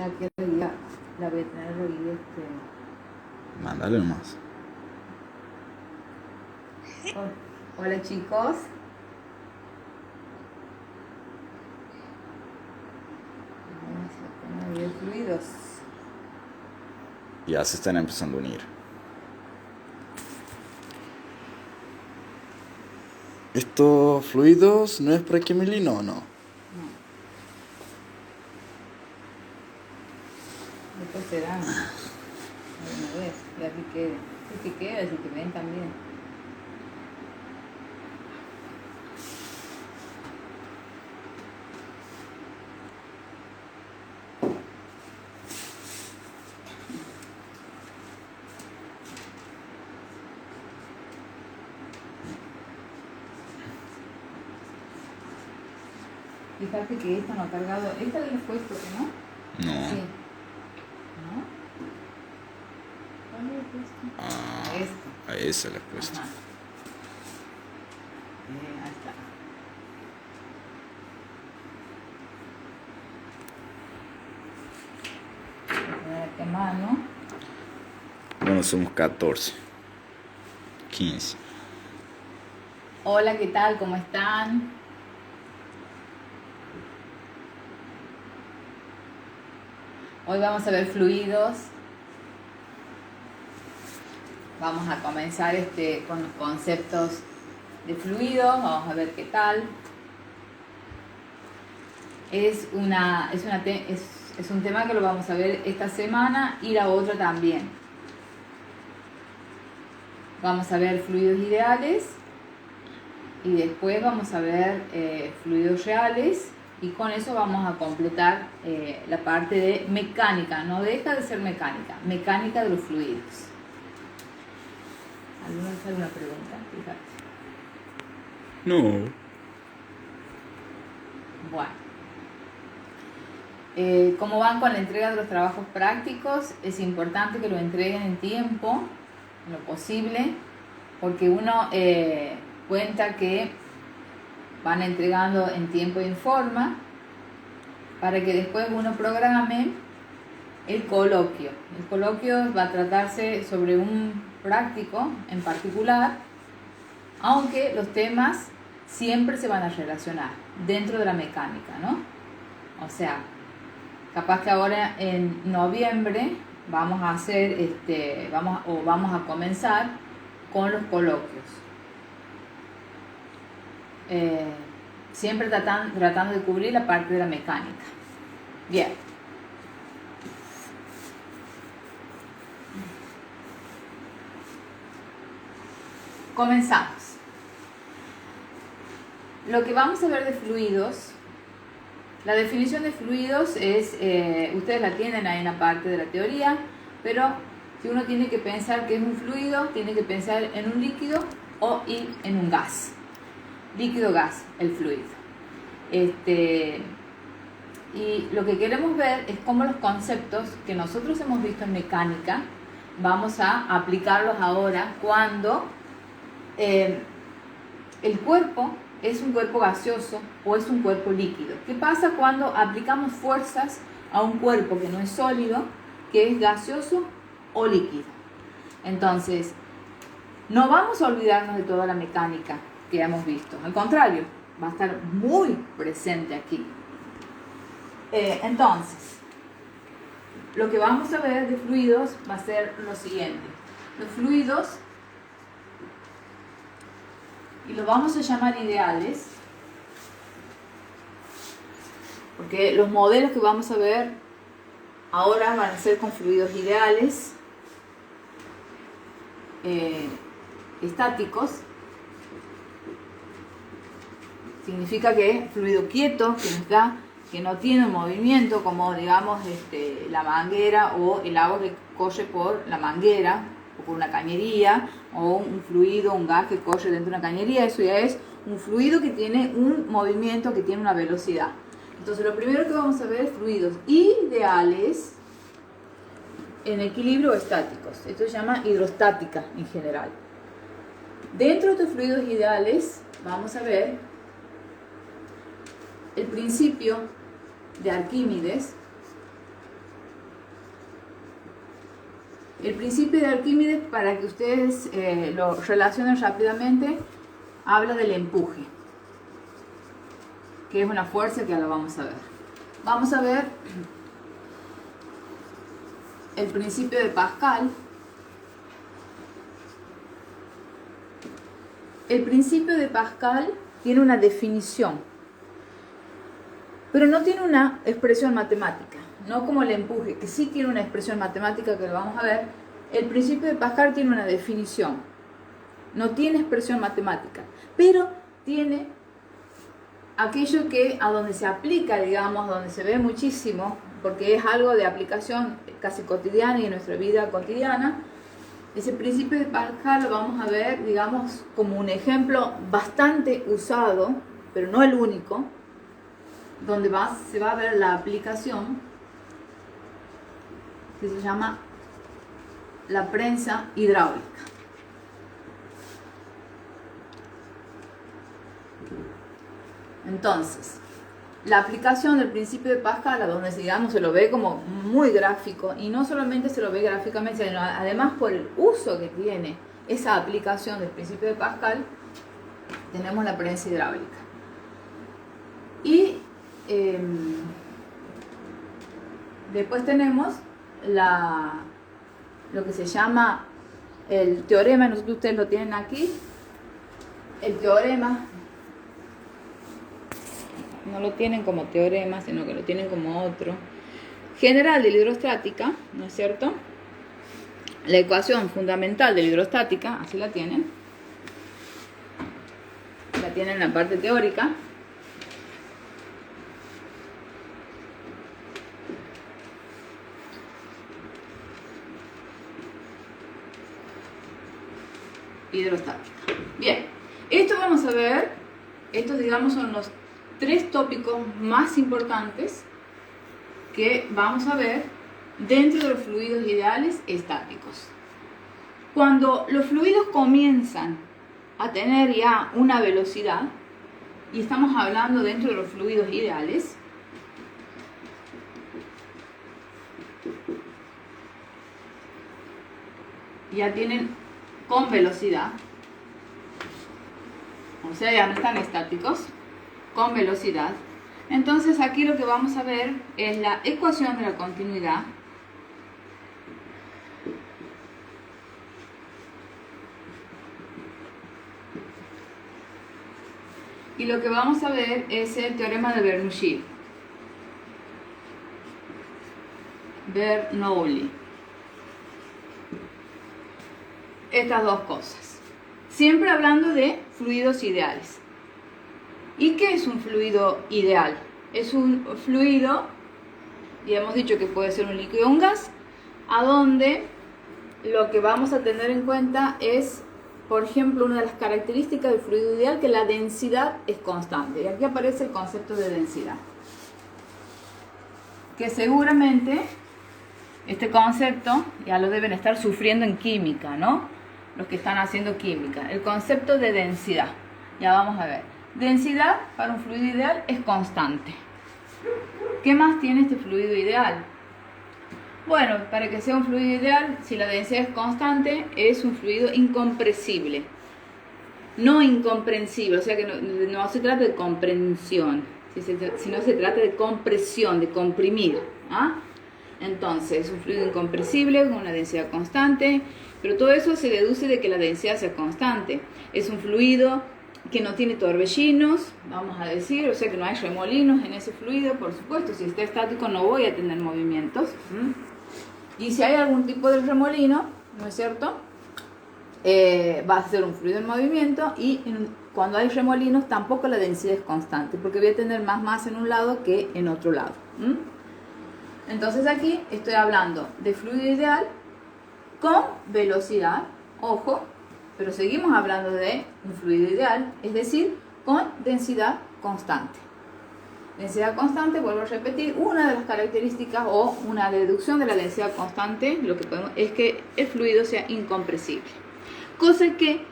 aquí arriba, la voy a tener ahí, Mándale nomás. Hola chicos. Vamos a poner ahí fluidos. Ya se están empezando a unir. ¿Estos fluidos no es prequimilino o no? Después se dan alguna vez. Y aquí queda. Si que queda, si que ven también. Fíjate que esta no ha cargado. Esta le he puesto, ¿no? No. Sí. ¿No? ¿Cuál le he puesto? A esta. A esa le he puesto. Ajá. Ahí está. Voy a poner aquí a mano. Bueno, somos 14. 15. Hola, ¿qué tal? ¿Cómo están? Hoy vamos a ver fluidos. Vamos a comenzar con los conceptos de fluidos. Vamos a ver qué tal. Es un tema que lo vamos a ver esta semana y la otra también. Vamos a ver fluidos ideales y después vamos a ver fluidos reales, y con eso vamos a completar la parte de mecánica. No deja de ser mecánica de los fluidos. ¿Alguna pregunta? Fíjate. No. Bueno. ¿Cómo van con la entrega de los trabajos prácticos? Es importante que lo entreguen en tiempo, en lo posible, porque uno cuenta que van entregando en tiempo y en forma, para que después uno programe el coloquio. El coloquio va a tratarse sobre un práctico en particular, aunque los temas siempre se van a relacionar dentro de la mecánica, ¿no? O sea, capaz que ahora en noviembre vamos a hacer vamos a comenzar con los coloquios. Siempre tratando de cubrir la parte de la mecánica. Bien. Comenzamos. Lo que vamos a ver de fluidos, la definición de fluidos es, ustedes la tienen ahí en la parte de la teoría, pero si uno tiene que pensar que es un fluido, tiene que pensar en un líquido y en un gas. Líquido, gas, el fluido. Y lo que queremos ver es cómo los conceptos que nosotros hemos visto en mecánica vamos a aplicarlos ahora cuando el cuerpo es un cuerpo gaseoso o es un cuerpo líquido. ¿Qué pasa cuando aplicamos fuerzas a un cuerpo que no es sólido, que es gaseoso o líquido? Entonces, no vamos a olvidarnos de toda la mecánica que hemos visto. Al contrario, va a estar muy presente aquí. Entonces, lo que vamos a ver de fluidos va a ser lo siguiente. Los fluidos, y los vamos a llamar ideales, porque los modelos que vamos a ver ahora van a ser con fluidos ideales, estáticos. Significa que fluido quieto, que no tiene movimiento, como digamos la manguera o el agua que corre por la manguera o por una cañería, o un fluido, un gas que corre dentro de una cañería. Eso ya es un fluido que tiene un movimiento, que tiene una velocidad. Entonces lo primero que vamos a ver es fluidos ideales en equilibrio o estáticos. Esto se llama hidrostática en general. Dentro de estos fluidos ideales vamos a ver el principio de Arquímedes, El principio de Arquímedes, para que ustedes lo relacionen rápidamente, habla del empuje, que es una fuerza que ahora vamos a ver. Vamos a ver el principio de Pascal. El principio de Pascal tiene una definición, pero no tiene una expresión matemática, no como el empuje, que sí tiene una expresión matemática que lo vamos a ver. El principio de Pascal tiene una definición, no tiene expresión matemática, pero tiene aquello que a donde se aplica, digamos, donde se ve muchísimo, porque es algo de aplicación casi cotidiana y en nuestra vida cotidiana. Ese principio de Pascal lo vamos a ver, digamos, como un ejemplo bastante usado, pero no el único, donde se va a ver la aplicación que se llama la prensa hidráulica. Entonces, la aplicación del principio de Pascal, a donde digamos se lo ve como muy gráfico, y no solamente se lo ve gráficamente, sino además por el uso que tiene esa aplicación del principio de Pascal, tenemos la prensa hidráulica. Y después tenemos lo que se llama el teorema, no sé si ustedes lo tienen aquí, el teorema. No lo tienen como teorema, sino que lo tienen como otro. General de la hidrostática, ¿no es cierto? La ecuación fundamental de la hidrostática, así la tienen. La tienen en la parte teórica. Hidrostática. Bien, esto vamos a ver, estos digamos son los 3 tópicos más importantes que vamos a ver dentro de los fluidos ideales estáticos. Cuando los fluidos comienzan a tener ya una velocidad, y estamos hablando dentro de los fluidos ideales, ya tienen con velocidad, o sea, ya no están estáticos, con velocidad. Entonces aquí lo que vamos a ver es la ecuación de la continuidad y lo que vamos a ver es el teorema de Bernoulli. Estas dos cosas, siempre hablando de fluidos ideales. ¿Y qué es un fluido ideal? Es un fluido, y hemos dicho que puede ser un líquido o un gas, a donde lo que vamos a tener en cuenta es, por ejemplo, una de las características del fluido ideal, que la densidad es constante. Y aquí aparece el concepto de densidad, que seguramente este concepto ya lo deben estar sufriendo en química, ¿no? Los que están haciendo química. El concepto de densidad, ya vamos a ver. Densidad para un fluido ideal es constante. ¿Qué más tiene este fluido ideal? Bueno, para que sea un fluido ideal, si la densidad es constante, es un fluido incompresible. No incomprensible, o sea que no se trata de comprensión, sino se trata de compresión, de comprimir. ¿Ah? Entonces, es un fluido incompresible con una densidad constante, pero todo eso se deduce de que la densidad sea constante. Es un fluido que no tiene torbellinos, vamos a decir, o sea que no hay remolinos en ese fluido, por supuesto. Si está estático no voy a tener movimientos. Y si hay algún tipo de remolino, ¿no es cierto? Va a ser un fluido en movimiento, y cuando hay remolinos tampoco la densidad es constante, porque voy a tener más masa en un lado que en otro lado. Entonces aquí estoy hablando de fluido ideal con velocidad, ojo, pero seguimos hablando de un fluido ideal, es decir, con densidad constante. Densidad constante, vuelvo a repetir, una de las características o una deducción de la densidad constante lo que podemos, es que el fluido sea incompresible. Cosa que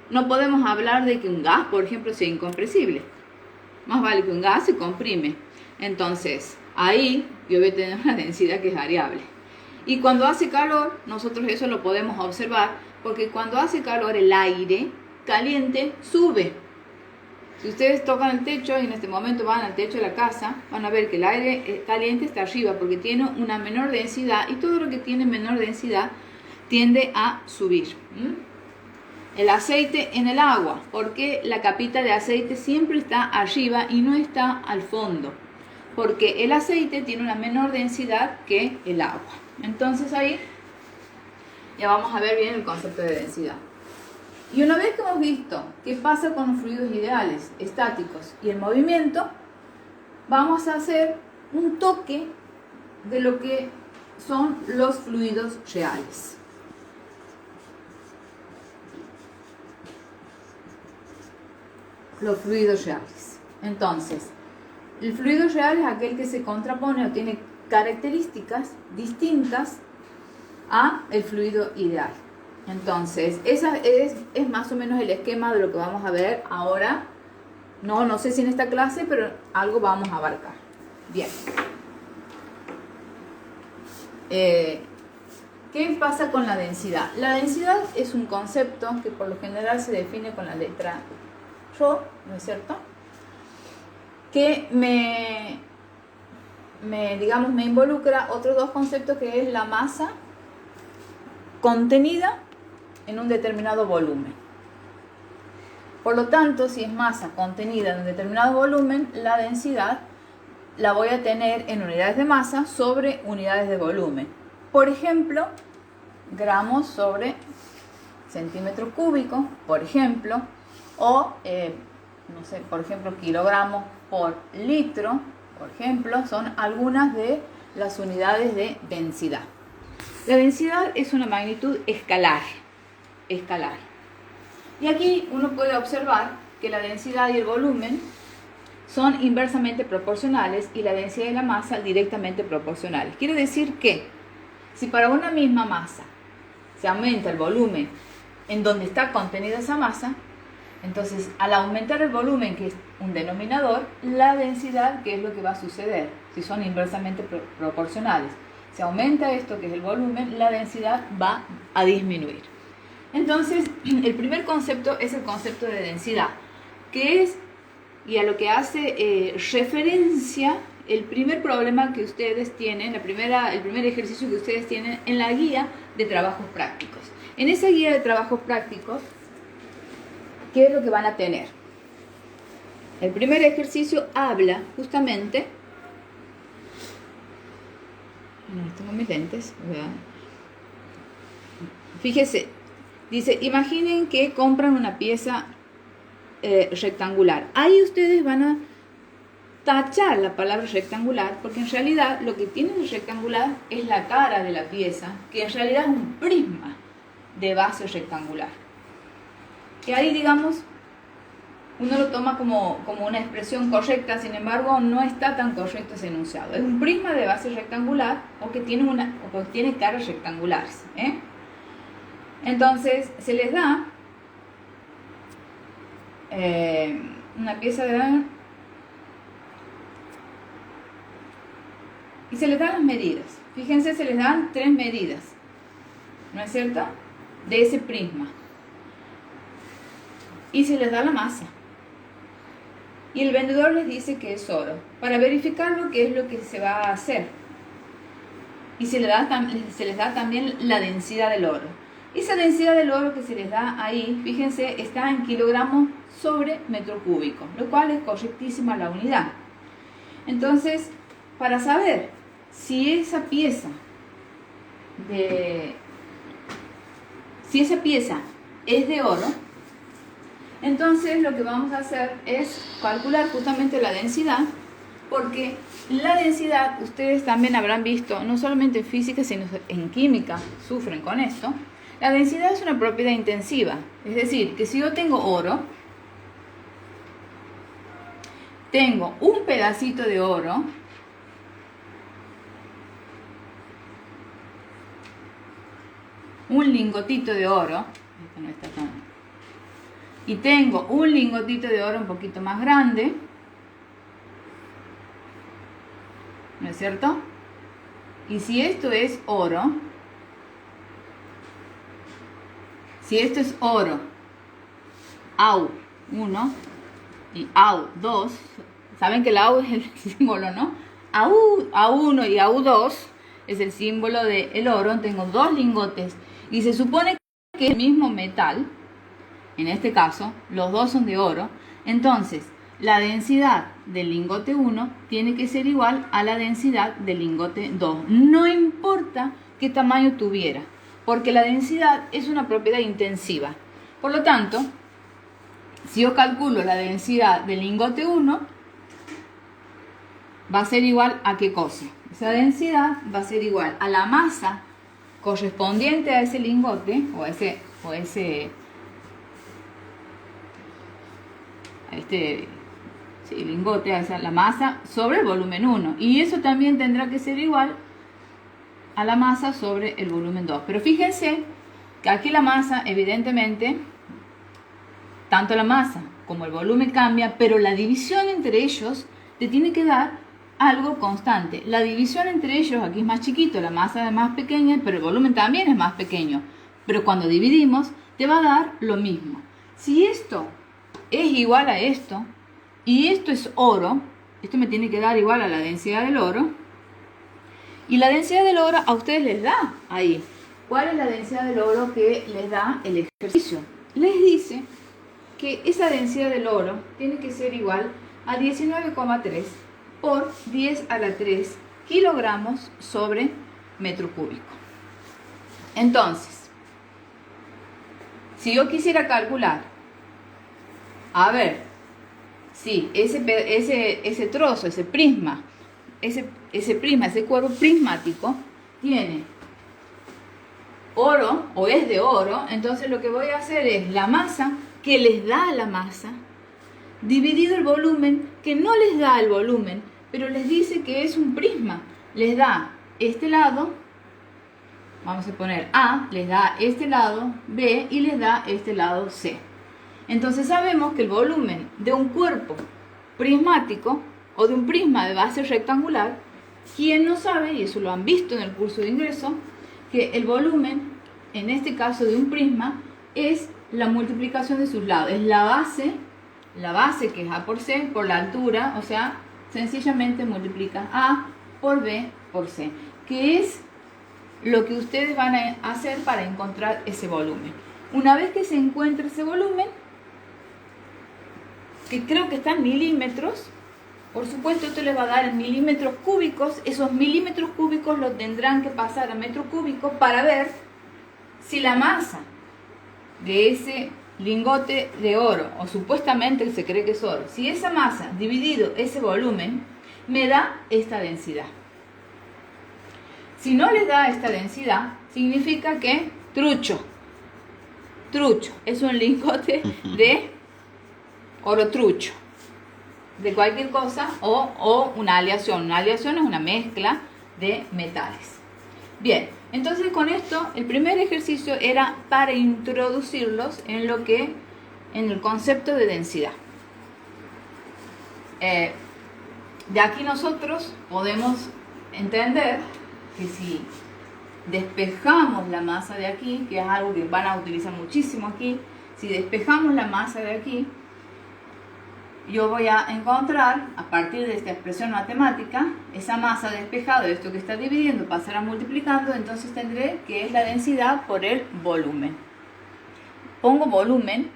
no podemos hablar de que un gas, por ejemplo, sea incompresible. Más vale que un gas se comprime. Entonces, ahí yo voy a tener una densidad que es variable. Y cuando hace calor, nosotros eso lo podemos observar, porque cuando hace calor el aire caliente sube. Si ustedes tocan el techo y en este momento van al techo de la casa, van a ver que el aire caliente está arriba porque tiene una menor densidad, y todo lo que tiene menor densidad tiende a subir. El aceite en el agua, porque la capita de aceite siempre está arriba y no está al fondo, porque el aceite tiene una menor densidad que el agua. Entonces ahí ya vamos a ver bien el concepto de densidad. Y una vez que hemos visto qué pasa con los fluidos ideales, estáticos y el movimiento, vamos a hacer un toque de lo que son los fluidos reales. Los fluidos reales. Entonces, el fluido real es aquel que se contrapone o tiene características distintas a el fluido ideal. Entonces, esa es más o menos el esquema de lo que vamos a ver ahora. No sé si en esta clase, pero algo vamos a abarcar. Bien. ¿Qué pasa con la densidad? La densidad es un concepto que por lo general se define con la letra Rho, ¿no es cierto? Que me involucra otros dos conceptos, que es la masa contenida en un determinado volumen. Por lo tanto, si es masa contenida en un determinado volumen, la densidad la voy a tener en unidades de masa sobre unidades de volumen. Por ejemplo, gramos sobre centímetro cúbico, por ejemplo, o, por ejemplo, kilogramos por litro, por ejemplo, son algunas de las unidades de densidad. La densidad es una magnitud escalar. Y aquí uno puede observar que la densidad y el volumen son inversamente proporcionales y la densidad y la masa directamente proporcionales. Quiere decir que si para una misma masa se aumenta el volumen en donde está contenida esa masa, entonces al aumentar el volumen, que es un denominador, la densidad, ¿qué es lo que va a suceder? Si son inversamente proporcionales, si aumenta esto, que es el volumen, la densidad va a disminuir. Entonces, el primer concepto es el concepto de densidad, que es, y a lo que hace referencia, el primer problema que ustedes tienen, el primer ejercicio que ustedes tienen en la guía de trabajos prácticos. En esa guía de trabajos prácticos, ¿qué es lo que van a tener? El primer ejercicio habla justamente... tengo mis lentes, ¿verdad? Fíjese, dice, imaginen que compran una pieza rectangular. Ahí ustedes van a tachar la palabra rectangular, porque en realidad lo que tiene de rectangular es la cara de la pieza, que en realidad es un prisma de base rectangular. Y ahí, digamos, uno lo toma como una expresión correcta, sin embargo, no está tan correcto ese enunciado. Es un prisma de base rectangular o que tiene caras rectangulares. Entonces, se les da una pieza de... y se les dan las medidas. Fíjense, se les dan 3 medidas, ¿no es cierto?, de ese prisma. Y se les da la masa. Y el vendedor les dice que es oro. Para verificarlo, qué es lo que se va a hacer. Y se les da también la densidad del oro. Esa densidad del oro que se les da ahí, fíjense, está en kilogramos sobre metro cúbico, lo cual es correctísima la unidad. Entonces, para saber si esa pieza es de oro, entonces lo que vamos a hacer es calcular justamente la densidad, porque la densidad, ustedes también habrán visto, no solamente en física, sino en química, sufren con esto. La densidad es una propiedad intensiva, es decir, que si yo tengo oro, tengo un pedacito de oro, un lingotito de oro, esto no está tan, y tengo un lingotito de oro un poquito más grande, ¿no es cierto? Y si esto es oro, si esto es oro, AU1 y AU2, saben que el AU es el símbolo, ¿no? AU1 y AU2 es el símbolo del oro. Tengo dos lingotes y se supone que es el mismo metal. En este caso, los dos son de oro. Entonces, la densidad del lingote 1 tiene que ser igual a la densidad del lingote 2. No importa qué tamaño tuviera, porque la densidad es una propiedad intensiva. Por lo tanto, si yo calculo la densidad del lingote 1, va a ser igual a ¿qué cosa? Esa densidad va a ser igual a la masa correspondiente a ese lingote o a este lingote, a la masa sobre el volumen 1. Y eso también tendrá que ser igual a la masa sobre el volumen 2. Pero fíjense que aquí la masa, evidentemente, tanto la masa como el volumen cambia, pero la división entre ellos te tiene que dar algo constante. La división entre ellos aquí es más chiquito, la masa es más pequeña, pero el volumen también es más pequeño. Pero cuando dividimos, te va a dar lo mismo. Si esto es igual a esto, y esto es oro, esto me tiene que dar igual a la densidad del oro, y la densidad del oro a ustedes les da ahí. ¿Cuál es la densidad del oro que les da el ejercicio? Les dice que esa densidad del oro tiene que ser igual a 19,3 por 10 a la 3 kilogramos sobre metro cúbico. Entonces, si yo quisiera calcular, a ver, si ese trozo, ese prisma, ese cuerpo prismático tiene oro o es de oro, entonces lo que voy a hacer es la masa que les da la masa dividido el volumen que no les da el volumen, pero les dice que es un prisma. Les da este lado, vamos a poner A, les da este lado B y les da este lado C. Entonces sabemos que el volumen de un cuerpo prismático o de un prisma de base rectangular, ¿quién no sabe? Y eso lo han visto en el curso de ingreso, que el volumen, en este caso de un prisma, es la multiplicación de sus lados. Es la base que es A por C, por la altura, o sea, sencillamente multiplica A por B por C, que es lo que ustedes van a hacer para encontrar ese volumen. Una vez que se encuentra ese volumen, que creo que está en milímetros, por supuesto esto les va a dar en milímetros cúbicos. Esos milímetros cúbicos los tendrán que pasar a metro cúbico para ver si la masa de ese lingote de oro, o supuestamente se cree que es oro, si esa masa dividido ese volumen me da esta densidad. Si no les da esta densidad, significa que trucho, es un lingote de oro trucho, de cualquier cosa, o una aleación. Una aleación es una mezcla de metales. Bien, entonces con esto el primer ejercicio era para introducirlos en el concepto de densidad. De aquí nosotros podemos entender que si despejamos la masa de aquí, que es algo que van a utilizar muchísimo aquí, si despejamos la masa de aquí, yo voy a encontrar, a partir de esta expresión matemática, esa masa despejada, esto que está dividiendo, pasará multiplicando, entonces tendré que es la densidad por el volumen. Pongo volumen,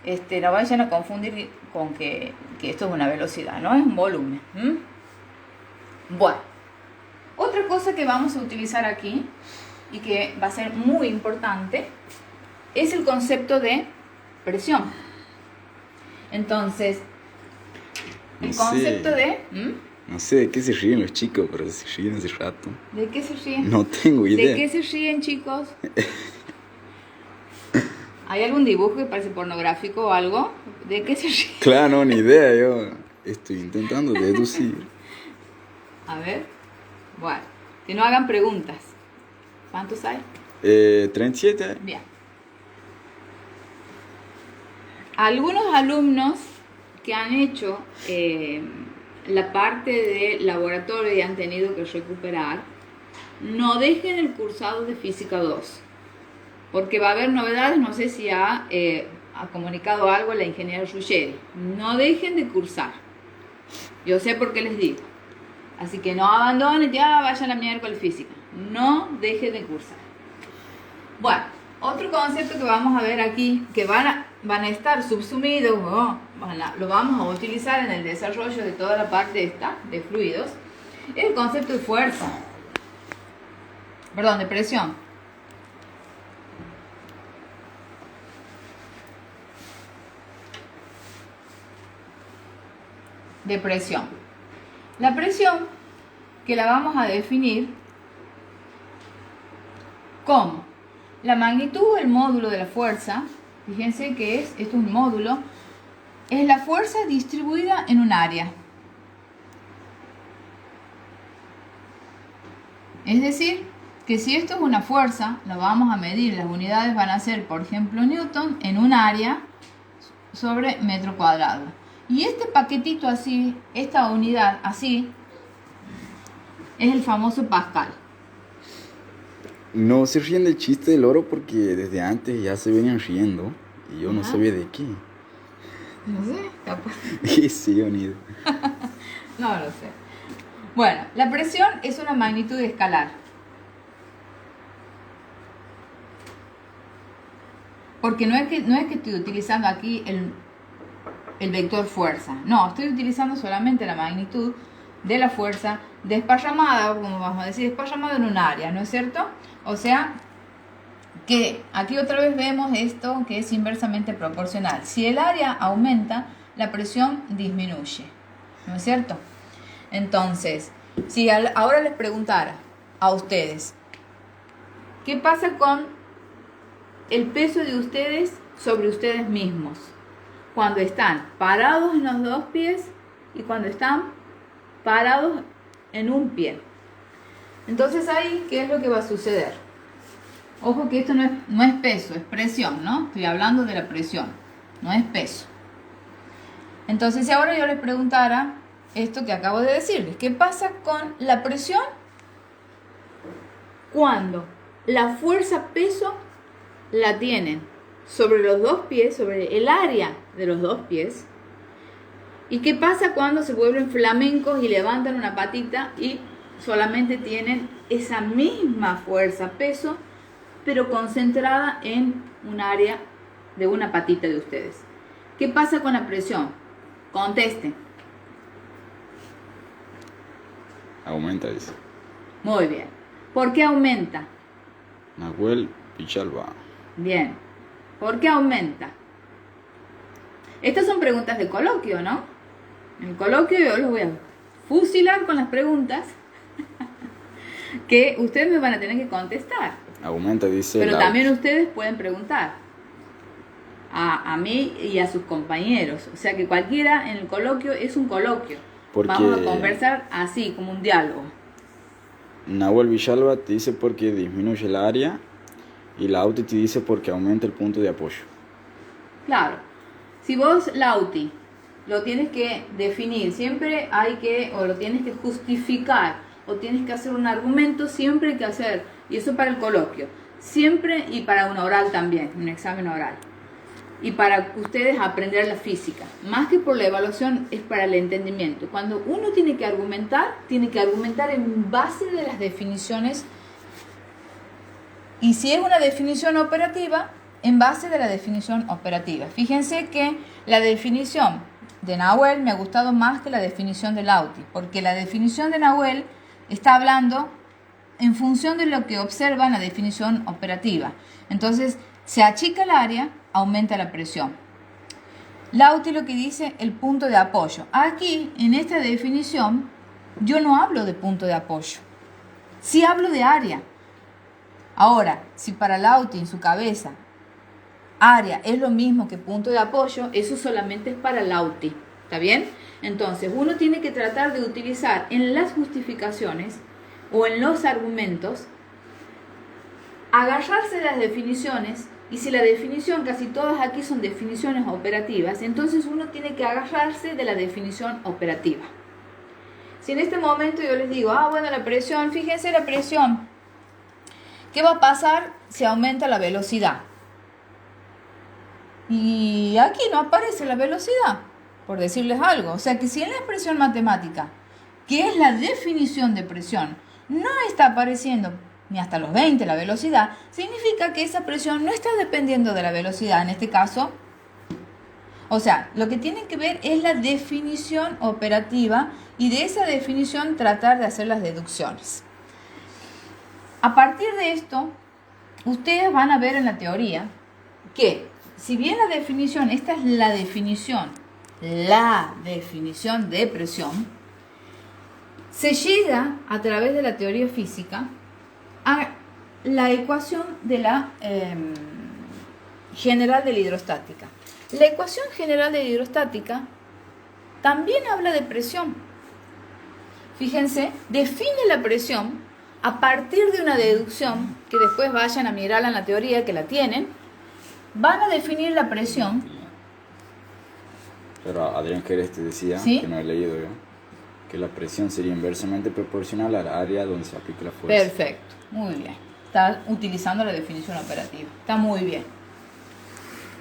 no vayan a confundir con que esto es una velocidad, no es un volumen. Bueno, otra cosa que vamos a utilizar aquí, y que va a ser muy importante, es el concepto de presión. Entonces, el concepto de... No sé de qué se ríen los chicos, pero se ríen hace rato. ¿De qué se ríen? No tengo idea. ¿De qué se ríen, chicos? ¿Hay algún dibujo que parece pornográfico o algo? ¿De qué se ríen? Claro, no, ni idea. Yo estoy intentando deducir. A ver. Bueno, que no hagan preguntas. ¿Cuántos hay? 37. Bien. Algunos alumnos que han hecho la parte de laboratorio y han tenido que recuperar, no dejen el cursado de Física 2, porque va a haber novedades. No sé si ha comunicado algo la ingeniera Ruggeri. No dejen de cursar. Yo sé por qué les digo. Así que no abandonen, ya vayan a miércoles física. No dejen de cursar. Bueno, otro concepto que vamos a ver aquí, que van a estar subsumidos, lo vamos a utilizar en el desarrollo de toda la parte esta, de fluidos, es el concepto de fuerza. Perdón, de presión. De presión. La presión que la vamos a definir como la magnitud, el módulo de la fuerza. Fíjense que esto es un módulo, es la fuerza distribuida en un área. Es decir, que si esto es una fuerza, lo vamos a medir, las unidades van a ser, por ejemplo, newton en un área sobre metro cuadrado. Y este paquetito así, esta unidad así, es el famoso Pascal. No se ríen del chiste del oro porque desde antes ya se venían riendo y yo no sabía de qué. No sé, capaz. Sí, unido. No lo sé. Bueno, la presión es una magnitud escalar. Porque no es que estoy utilizando aquí el vector fuerza. No, estoy utilizando solamente la magnitud de la fuerza desparramada, como vamos a decir, desparramada en un área, ¿no es cierto? O sea, que aquí otra vez vemos esto que es inversamente proporcional. Si el área aumenta, la presión disminuye, ¿no es cierto? Entonces, si ahora les preguntara a ustedes, ¿qué pasa con el peso de ustedes sobre ustedes mismos cuando están parados en los dos pies y cuando están parados en un pie? Entonces ahí, ¿qué es lo que va a suceder? Ojo que esto no es peso, es presión, ¿no? Estoy hablando de la presión, no es peso. Entonces, si ahora yo les preguntara esto que acabo de decirles, ¿qué pasa con la presión cuando la fuerza peso la tienen sobre los dos pies, sobre el área de los dos pies? ¿Y qué pasa cuando se vuelven flamencos y levantan una patita y solamente tienen esa misma fuerza, peso, pero concentrada en un área de una patita de ustedes? ¿Qué pasa con la presión? Contesten. Aumenta, dice. Muy bien. ¿Por qué aumenta? Nahuel Pichalba. Bien. ¿Por qué aumenta? Estas son preguntas de coloquio, ¿no? En el coloquio yo los voy a fusilar con las preguntas que ustedes me van a tener que contestar. Aumenta, dice. Pero también ustedes pueden preguntar a mí y a sus compañeros. O sea que cualquiera en el coloquio es un coloquio. Porque vamos a conversar así, como un diálogo. Nahuel Villalba te dice porque disminuye el área y Lauti te dice porque aumenta el punto de apoyo. Claro. Si vos, Lauti, lo tienes que definir, siempre o lo tienes que justificar, o tienes que hacer un argumento, siempre hay que hacer, y eso para el coloquio, siempre, y para un oral también, un examen oral. Y para ustedes aprender la física, más que por la evaluación, es para el entendimiento. Cuando uno tiene que argumentar en base de las definiciones, y si es una definición operativa, en base de la definición operativa. Fíjense que la definición de Nahuel me ha gustado más que la definición de Lauti, porque la definición de Nahuel está hablando en función de lo que observa en la definición operativa. Entonces, se achica el área, aumenta la presión. Lauti lo que dice el punto de apoyo. Aquí, en esta definición, yo no hablo de punto de apoyo. Sí hablo de área. Ahora, si para Lauti en su cabeza área es lo mismo que punto de apoyo, eso solamente es para Lauti. ¿Está bien? Entonces, uno tiene que tratar de utilizar en las justificaciones o en los argumentos, agarrarse de las definiciones. Y si la definición, casi todas aquí son definiciones operativas, entonces uno tiene que agarrarse de la definición operativa. Si en este momento yo les digo, bueno, la presión, fíjense la presión, ¿qué va a pasar si aumenta la velocidad? Y aquí no aparece la velocidad, por decirles algo. O sea que si en la expresión matemática, que es la definición de presión, no está apareciendo ni hasta los 20 la velocidad, significa que esa presión no está dependiendo de la velocidad, en este caso. O sea, lo que tienen que ver es la definición operativa y de esa definición tratar de hacer las deducciones. A partir de esto, ustedes van a ver en la teoría que si bien la definición, esta es la definición de presión, se llega a través de la teoría física a la ecuación de la general de la hidrostática. La ecuación general de la hidrostática también habla de presión. Fíjense, define la presión a partir de una deducción que después vayan a mirarla en la teoría, que la tienen. Van a definir la presión. Pero Adrián Jerez te decía, ¿sí? Que no he leído yo, que la presión sería inversamente proporcional al área donde se aplica la fuerza. Perfecto, muy bien. Está utilizando la definición operativa. Está muy bien.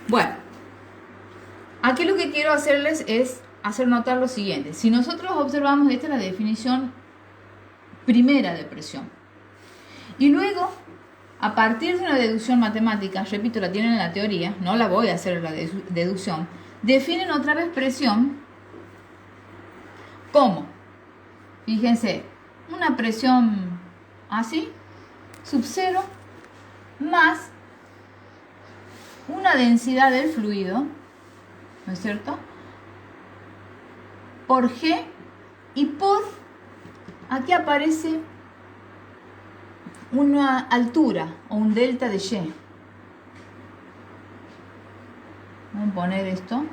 Bueno, aquí lo que quiero hacerles es hacer notar lo siguiente. Si nosotros observamos, esta es la definición primera de presión. Y luego, a partir de una deducción matemática, repito, la tienen en la teoría, no la voy a hacer la deducción, definen otra vez presión como, fíjense, una presión así, sub 0, más una densidad del fluido, ¿no es cierto?, por G y por, aquí aparece una altura o un delta de Y. Vamos a poner esto.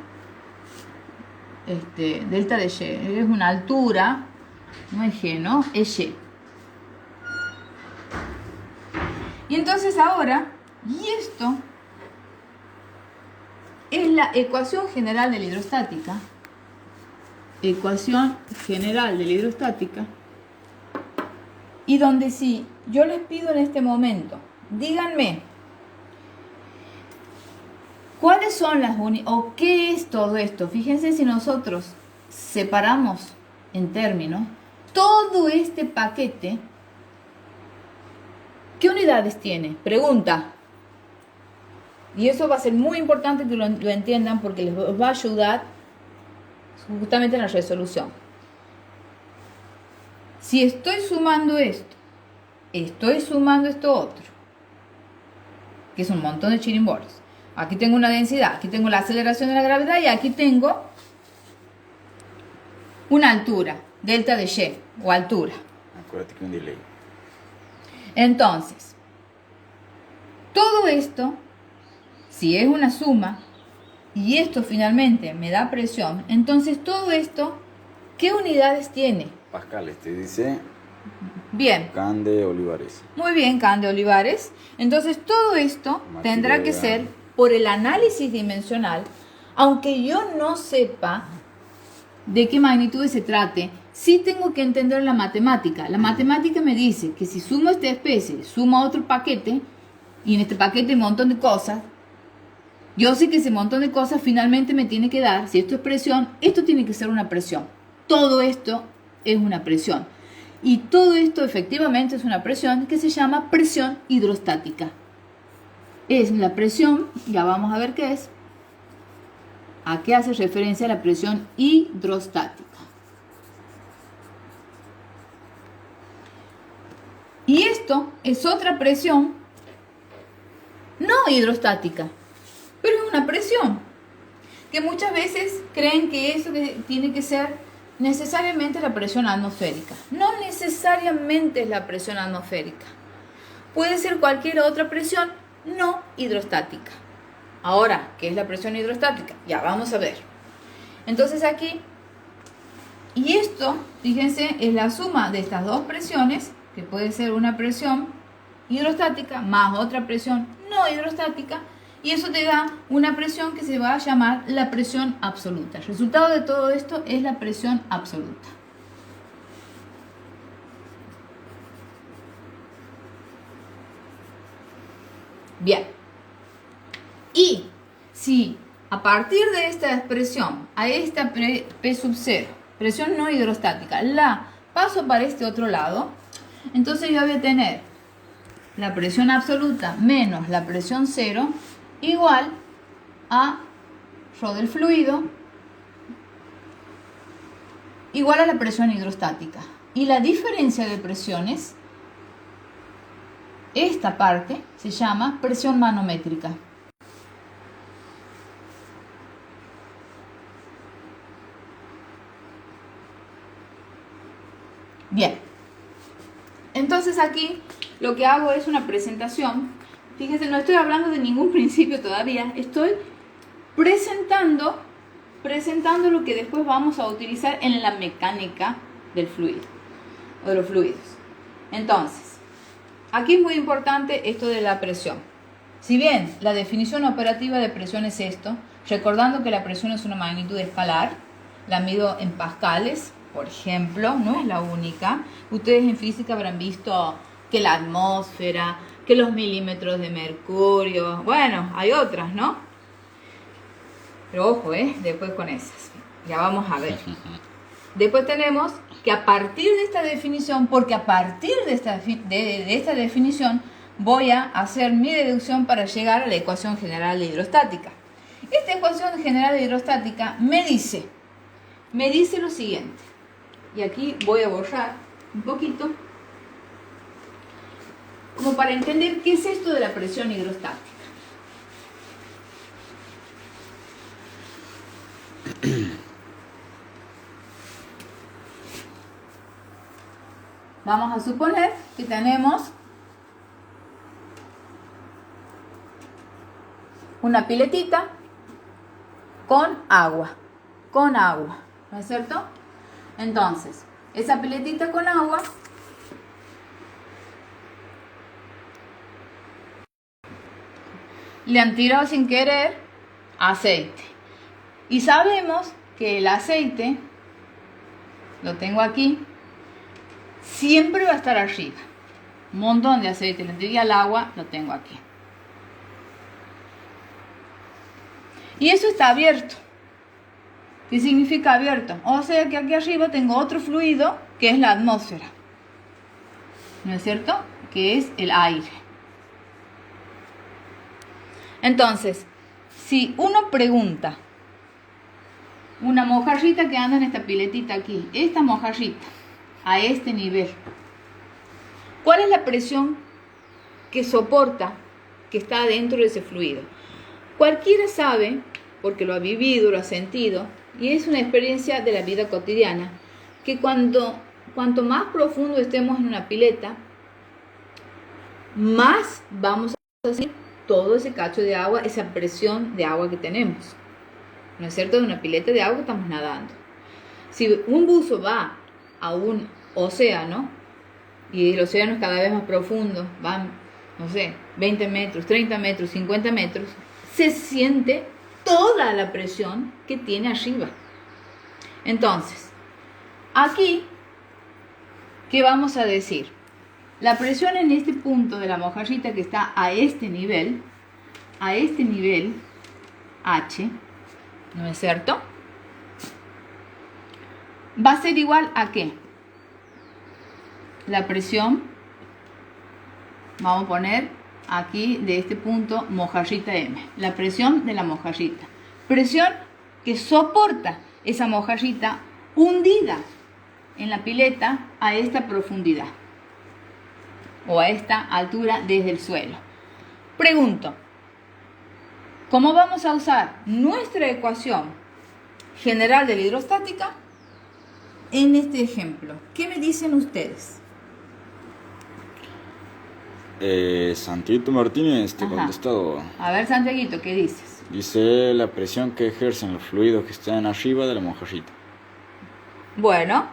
Delta de Y es una altura, no es G, ¿no? Es Y. Y entonces ahora, y esto es la ecuación general de la hidrostática. Ecuación general de la hidrostática. Y donde sí, yo les pido en este momento, díganme, ¿cuáles son las o qué es todo esto? Fíjense si nosotros separamos en términos todo este paquete, ¿qué unidades tiene? Pregunta. Y eso va a ser muy importante que lo entiendan porque les va a ayudar justamente en la resolución. Si estoy sumando esto, estoy sumando esto otro, que es un montón de chirimbolos. Aquí tengo una densidad, aquí tengo la aceleración de la gravedad y aquí tengo una altura, delta de Y, o altura. Acuérdate que un delay. Entonces, todo esto, si es una suma, y esto finalmente me da presión, entonces todo esto, ¿qué unidades tiene? Pascal, te dice Bien. Cande Olivares. Muy bien, Cande Olivares. Entonces todo esto tendrá que ser por el análisis dimensional, aunque yo no sepa de qué magnitudes se trate, sí tengo que entender la matemática. La matemática me dice que si sumo esta especie, sumo otro paquete, y en este paquete hay un montón de cosas, yo sé que ese montón de cosas finalmente me tiene que dar, si esto es presión, esto tiene que ser una presión. Todo esto es una presión. Y todo esto efectivamente es una presión que se llama presión hidrostática. Es la presión, ya vamos a ver qué es, a qué hace referencia la presión hidrostática. Y esto es otra presión no hidrostática, pero es una presión que muchas veces creen que eso tiene que ser necesariamente la presión atmosférica. No necesariamente es la presión atmosférica. Puede ser cualquier otra presión no hidrostática. Ahora, ¿qué es la presión hidrostática? Ya, vamos a ver. Entonces aquí, y esto, fíjense, es la suma de estas dos presiones, que puede ser una presión hidrostática más otra presión no hidrostática, y eso te da una presión que se va a llamar la presión absoluta. El resultado de todo esto es la presión absoluta. Bien. Y si a partir de esta expresión, a esta P sub 0, presión no hidrostática, la paso para este otro lado, entonces yo voy a tener la presión absoluta menos la presión cero igual a ρ del fluido igual a la presión hidrostática. Y la diferencia de presiones, esta parte se llama presión manométrica. Bien, entonces aquí lo que hago es una presentación. Fíjense, no estoy hablando de ningún principio todavía, estoy presentando lo que después vamos a utilizar en la mecánica del fluido o de los fluidos. Entonces, aquí es muy importante esto de la presión. Si bien la definición operativa de presión es esto, recordando que la presión es una magnitud escalar, la mido en pascales, por ejemplo, no es la única. Ustedes en física habrán visto que la atmósfera, que los milímetros de mercurio, bueno, hay otras, ¿no? Pero ojo, después con esas, ya vamos a ver. Después tenemos que a partir de esta definición, porque a partir de esta definición voy a hacer mi deducción para llegar a la ecuación general de hidrostática. Esta ecuación general de hidrostática me dice lo siguiente, y aquí voy a borrar un poquito, como para entender qué es esto de la presión hidrostática. Vamos a suponer que tenemos una piletita con agua, ¿no es cierto? Entonces, esa piletita con agua le han tirado sin querer aceite. Y sabemos que el aceite, lo tengo aquí, siempre va a estar arriba. Un montón de aceite le tiré al agua, lo tengo aquí. Y eso está abierto. ¿Qué significa abierto? O sea que aquí arriba tengo otro fluido que es la atmósfera, ¿no es cierto? Que es el aire. Entonces, si uno pregunta, una mojarrita que anda en esta piletita aquí, esta mojarrita, a este nivel, ¿cuál es la presión que soporta, que está dentro de ese fluido? Cualquiera sabe, porque lo ha vivido, lo ha sentido, y es una experiencia de la vida cotidiana, que cuanto más profundo estemos en una pileta, más vamos a hacer todo ese cacho de agua, esa presión de agua que tenemos, ¿no es cierto? De una pileta de agua que estamos nadando. Si un buzo va a un océano, y el océano es cada vez más profundo, van, no sé, 20 metros, 30 metros, 50 metros, se siente toda la presión que tiene arriba. Entonces, aquí, ¿qué vamos a decir? La presión en este punto de la mojarrita que está a este nivel H, ¿no es cierto? Va a ser igual a ¿qué? La presión, vamos a poner aquí de este punto mojarrita M, la presión de la mojarrita. Presión que soporta esa mojarrita hundida en la pileta a esta profundidad o a esta altura desde el suelo. Pregunto, ¿cómo vamos a usar nuestra ecuación general de la hidrostática en este ejemplo? ¿Qué me dicen ustedes? Santiago Martínez te contestado. A ver, Santiaguito, ¿qué dices? Dice la presión que ejercen los fluidos que están arriba de la mojarrita. Bueno,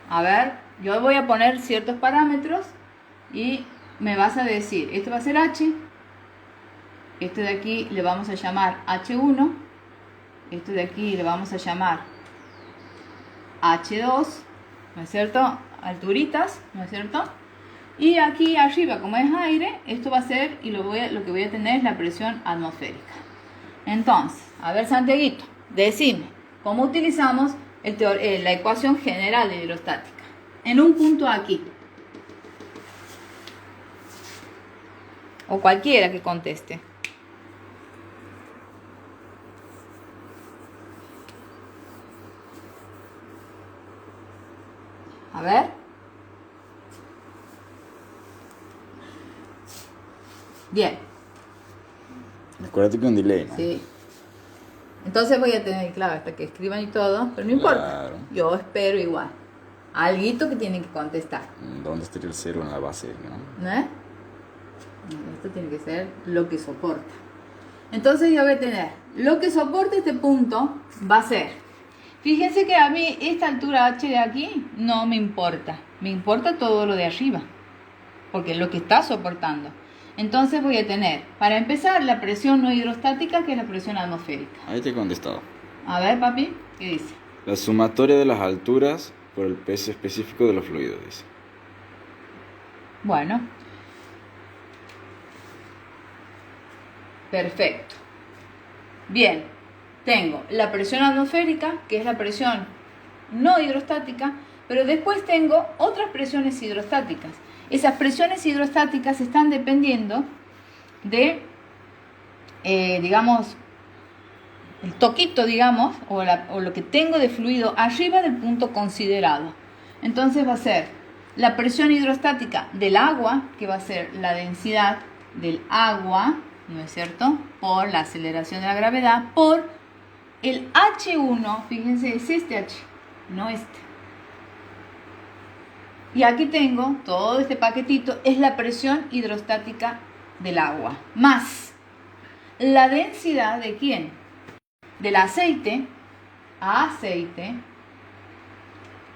a ver, yo voy a poner ciertos parámetros y me vas a decir, esto va a ser H, esto de aquí le vamos a llamar H1, esto de aquí le vamos a llamar H2, ¿no es cierto? Alturitas, ¿no es cierto? Y aquí arriba, como es aire, esto va a ser, y lo que voy a tener es la presión atmosférica. Entonces, a ver, Santiaguito, decime, ¿cómo utilizamos la ecuación general de hidrostática? En un punto aquí. O cualquiera que conteste. A ver. Bien. Acuérdate que un delay, ¿no? Sí. Entonces voy a tener, claro, hasta que escriban y todo, pero no importa. Claro. Yo espero igual. Alguito que tienen que contestar. ¿Dónde estaría el cero en la base, no? ¿No? Esto tiene que ser lo que soporta. Entonces yo voy a tener lo que soporta este punto va a ser. Fíjense que a mí esta altura H de aquí no me importa. Me importa todo lo de arriba. Porque es lo que está soportando. Entonces voy a tener, para empezar, la presión no hidrostática, que es la presión atmosférica. Ahí te he contestado. A ver, papi, ¿qué dice? La sumatoria de las alturas por el peso específico de los fluidos, dice. Bueno. Perfecto. Bien, tengo la presión atmosférica, que es la presión no hidrostática, pero después tengo otras presiones hidrostáticas. Esas presiones hidrostáticas están dependiendo de, digamos, el toquito, digamos, o lo que tengo de fluido arriba del punto considerado. Entonces va a ser la presión hidrostática del agua, que va a ser la densidad del agua, ¿no es cierto?, por la aceleración de la gravedad, por el H1, fíjense, es este H, no este. Y aquí tengo todo este paquetito, es la presión hidrostática del agua, más la densidad de ¿quién? Del aceite,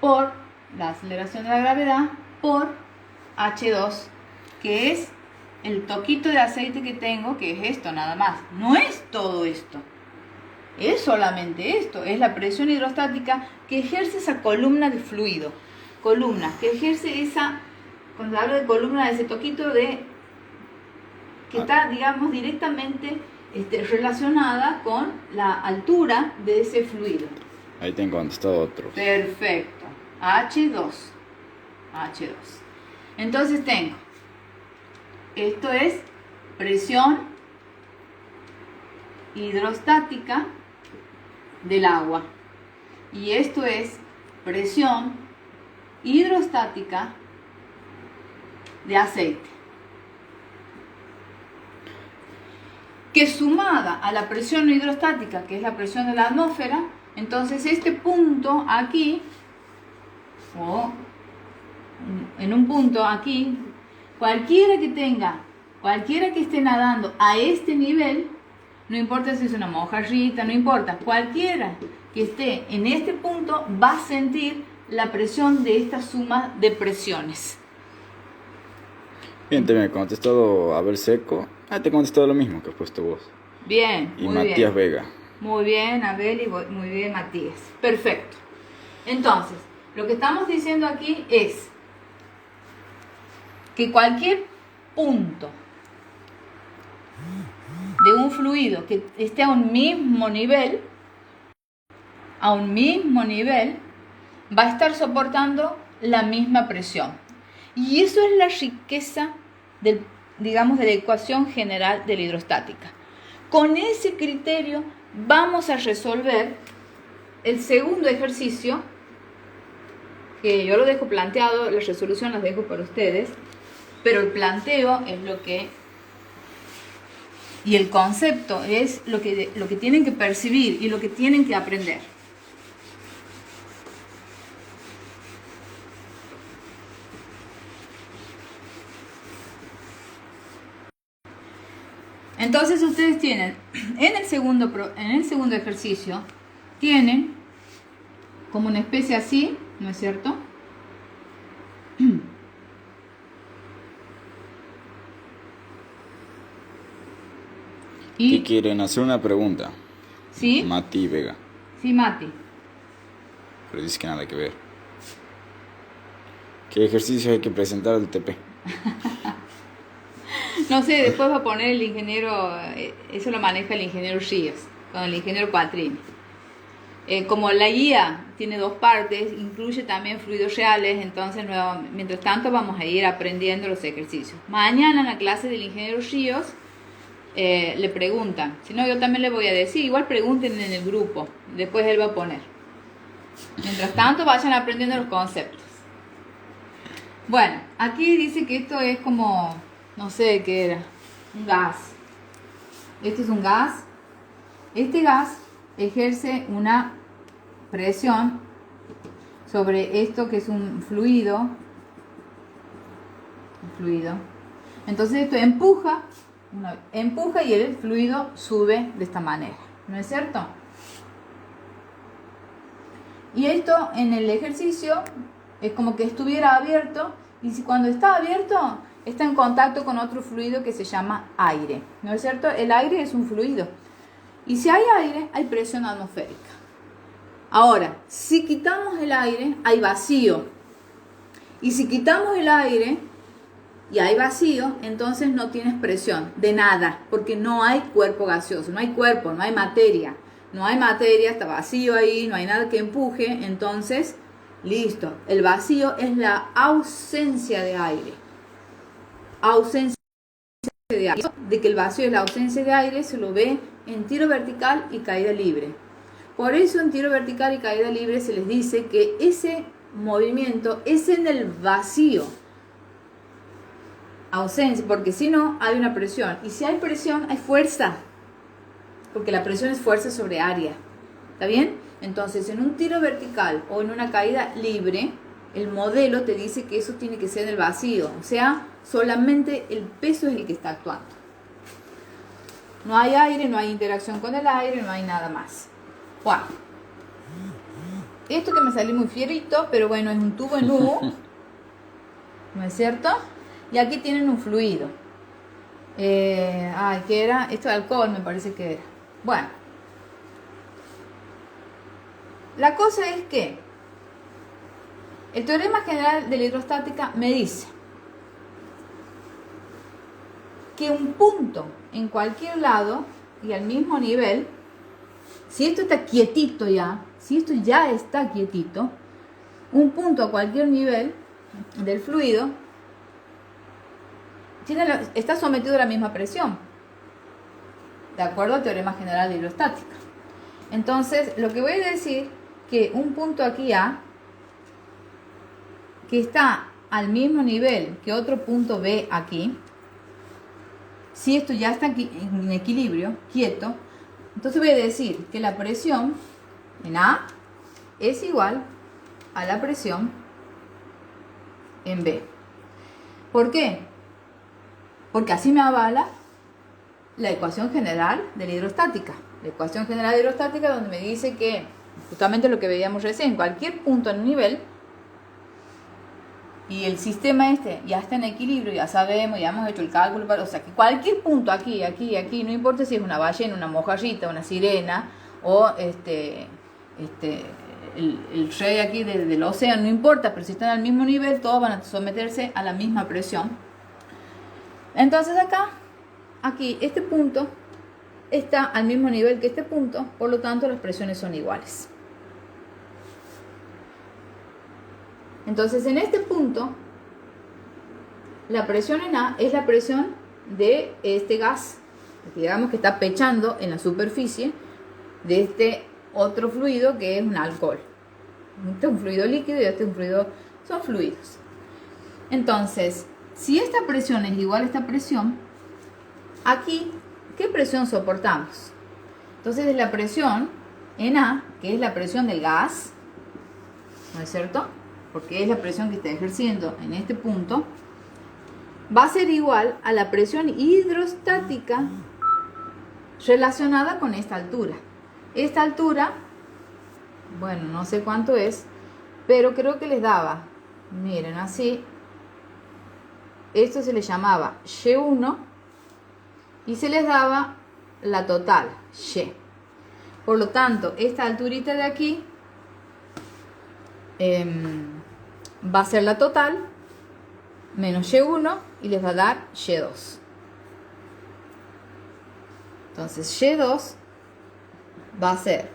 por la aceleración de la gravedad, por H2, que es el toquito de aceite que tengo, que es esto nada más. No es todo esto, es solamente esto, es la presión hidrostática que ejerce esa columna de fluido. Columna, que ejerce esa, cuando hablo de columna, ese toquito de, que está, digamos, directamente relacionada con la altura de ese fluido. Ahí te han contestado otros. Perfecto. H2. Entonces tengo, esto es presión hidrostática del agua. Y esto es presión hidrostática de aceite, que sumada a la presión hidrostática, que es la presión de la atmósfera, entonces este punto aquí, o en un punto aquí, cualquiera que esté nadando a este nivel, no importa si es una mojarrita, no importa, cualquiera que esté en este punto va a sentir la presión de esta suma de presiones. Bien, te me he contestado Abel Seco. Te he contestado lo mismo que has puesto vos. Bien, y muy Matías bien. Vega. Muy bien, Abel, y muy bien, Matías. Perfecto. Entonces, lo que estamos diciendo aquí es que cualquier punto de un fluido que esté a un mismo nivel, va a estar soportando la misma presión. Y eso es la riqueza de la ecuación general de la hidrostática. Con ese criterio vamos a resolver el segundo ejercicio, que yo lo dejo planteado, la resolución las dejo para ustedes, pero el planteo es lo que, y el concepto es lo que tienen que percibir y lo que tienen que aprender. Entonces ustedes tienen, en el segundo ejercicio, tienen como una especie así, ¿no es cierto? ¿Qué quieren hacer una pregunta? ¿Sí? Mati Vega. Sí, Mati. Pero dice que nada que ver. ¿Qué ejercicio hay que presentar al TP? No sé, después va a poner el ingeniero, eso lo maneja el ingeniero Ríos, con el ingeniero Quattrini. Como la guía tiene dos partes, incluye también fluidos reales, entonces mientras tanto vamos a ir aprendiendo los ejercicios. Mañana en la clase del ingeniero Ríos le preguntan, si no yo también le voy a decir, igual pregunten en el grupo, después él va a poner. Mientras tanto vayan aprendiendo los conceptos. Bueno, aquí dice que esto es como, no sé qué era, un gas. Este es un gas. Este gas ejerce una presión sobre esto que es un fluido. Entonces esto empuja y el fluido sube de esta manera, ¿no es cierto? Y esto en el ejercicio es como que estuviera abierto, y si cuando está abierto está en contacto con otro fluido que se llama aire, ¿no es cierto? El aire es un fluido. Y si hay aire, hay presión atmosférica. Ahora, si quitamos el aire, hay vacío. Y si quitamos el aire y hay vacío, entonces no tienes presión de nada, porque no hay cuerpo gaseoso, no hay cuerpo, no hay materia. No hay materia, está vacío ahí, no hay nada que empuje, entonces, listo. El vacío es la ausencia de aire. Ausencia de aire. De que el vacío es la ausencia de aire se lo ve en tiro vertical y caída libre. Por eso en tiro vertical y caída libre se les dice que ese movimiento es en el vacío. Ausencia, porque si no hay una presión. Y si hay presión, hay fuerza. Porque la presión es fuerza sobre área. ¿Está bien? Entonces, en un tiro vertical o en una caída libre, el modelo te dice que eso tiene que ser en el vacío. O sea, solamente el peso es el que está actuando. No hay aire, no hay interacción con el aire, no hay nada más. ¡Wow! Esto que me salió muy fierito, pero bueno, es un tubo en U. ¿No es cierto? Y aquí tienen un fluido. ¿Qué era? Esto de alcohol me parece que era. Bueno. La cosa es que el teorema general de la hidrostática me dice que un punto en cualquier lado y al mismo nivel, si esto está quietito ya, si esto ya está quietito, un punto a cualquier nivel del fluido está sometido a la misma presión, de acuerdo al teorema general de hidrostática. Entonces, lo que voy a decir que un punto aquí A, que está al mismo nivel que otro punto B aquí, si esto ya está en equilibrio, quieto, entonces voy a decir que la presión en A es igual a la presión en B. ¿Por qué? Porque así me avala la ecuación general de la hidrostática. La ecuación general de hidrostática donde me dice que, justamente lo que veíamos recién, cualquier punto en un nivel y el sistema este ya está en equilibrio, ya sabemos, ya hemos hecho el cálculo, o sea que cualquier punto aquí, no importa si es una ballena, una mojarrita, una sirena o el rey aquí del océano, no importa, pero si están al mismo nivel, todos van a someterse a la misma presión. Entonces aquí, este punto está al mismo nivel que este punto, por lo tanto las presiones son iguales. Entonces en este punto, la presión en A es la presión de este gas, digamos que está pechando en la superficie de este otro fluido que es un alcohol. Este es un fluido líquido y este es un fluido, son fluidos. Entonces, si esta presión es igual a esta presión, aquí, ¿qué presión soportamos? Entonces es la presión en A, que es la presión del gas, ¿no es cierto? Porque es la presión que está ejerciendo en este punto, va a ser igual a la presión hidrostática relacionada con esta altura. Esta altura, bueno, no sé cuánto es, pero creo que les daba, miren así, esto se le llamaba Y1 y se les daba la total, Y. Por lo tanto, esta alturita de aquí va a ser la total menos Y1 y les va a dar Y2. Entonces Y2 va a ser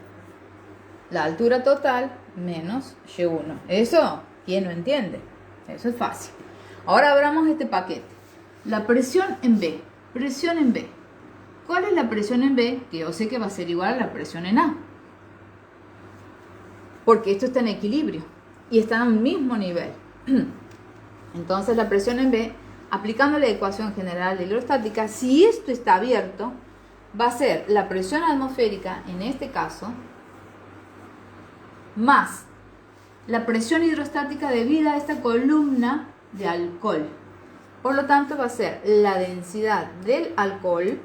la altura total menos Y1. ¿Eso quién no entiende? Eso es fácil. Ahora abramos este paquete. La presión en B. Presión en B. ¿Cuál es la presión en B? Que yo sé que va a ser igual a la presión en A. Porque esto está en equilibrio y está al mismo nivel. Entonces la presión en B, aplicando la ecuación general de hidrostática, si esto está abierto, va a ser la presión atmosférica, en este caso, más la presión hidrostática debida a esta columna de alcohol. Por lo tanto, va a ser la densidad del alcohol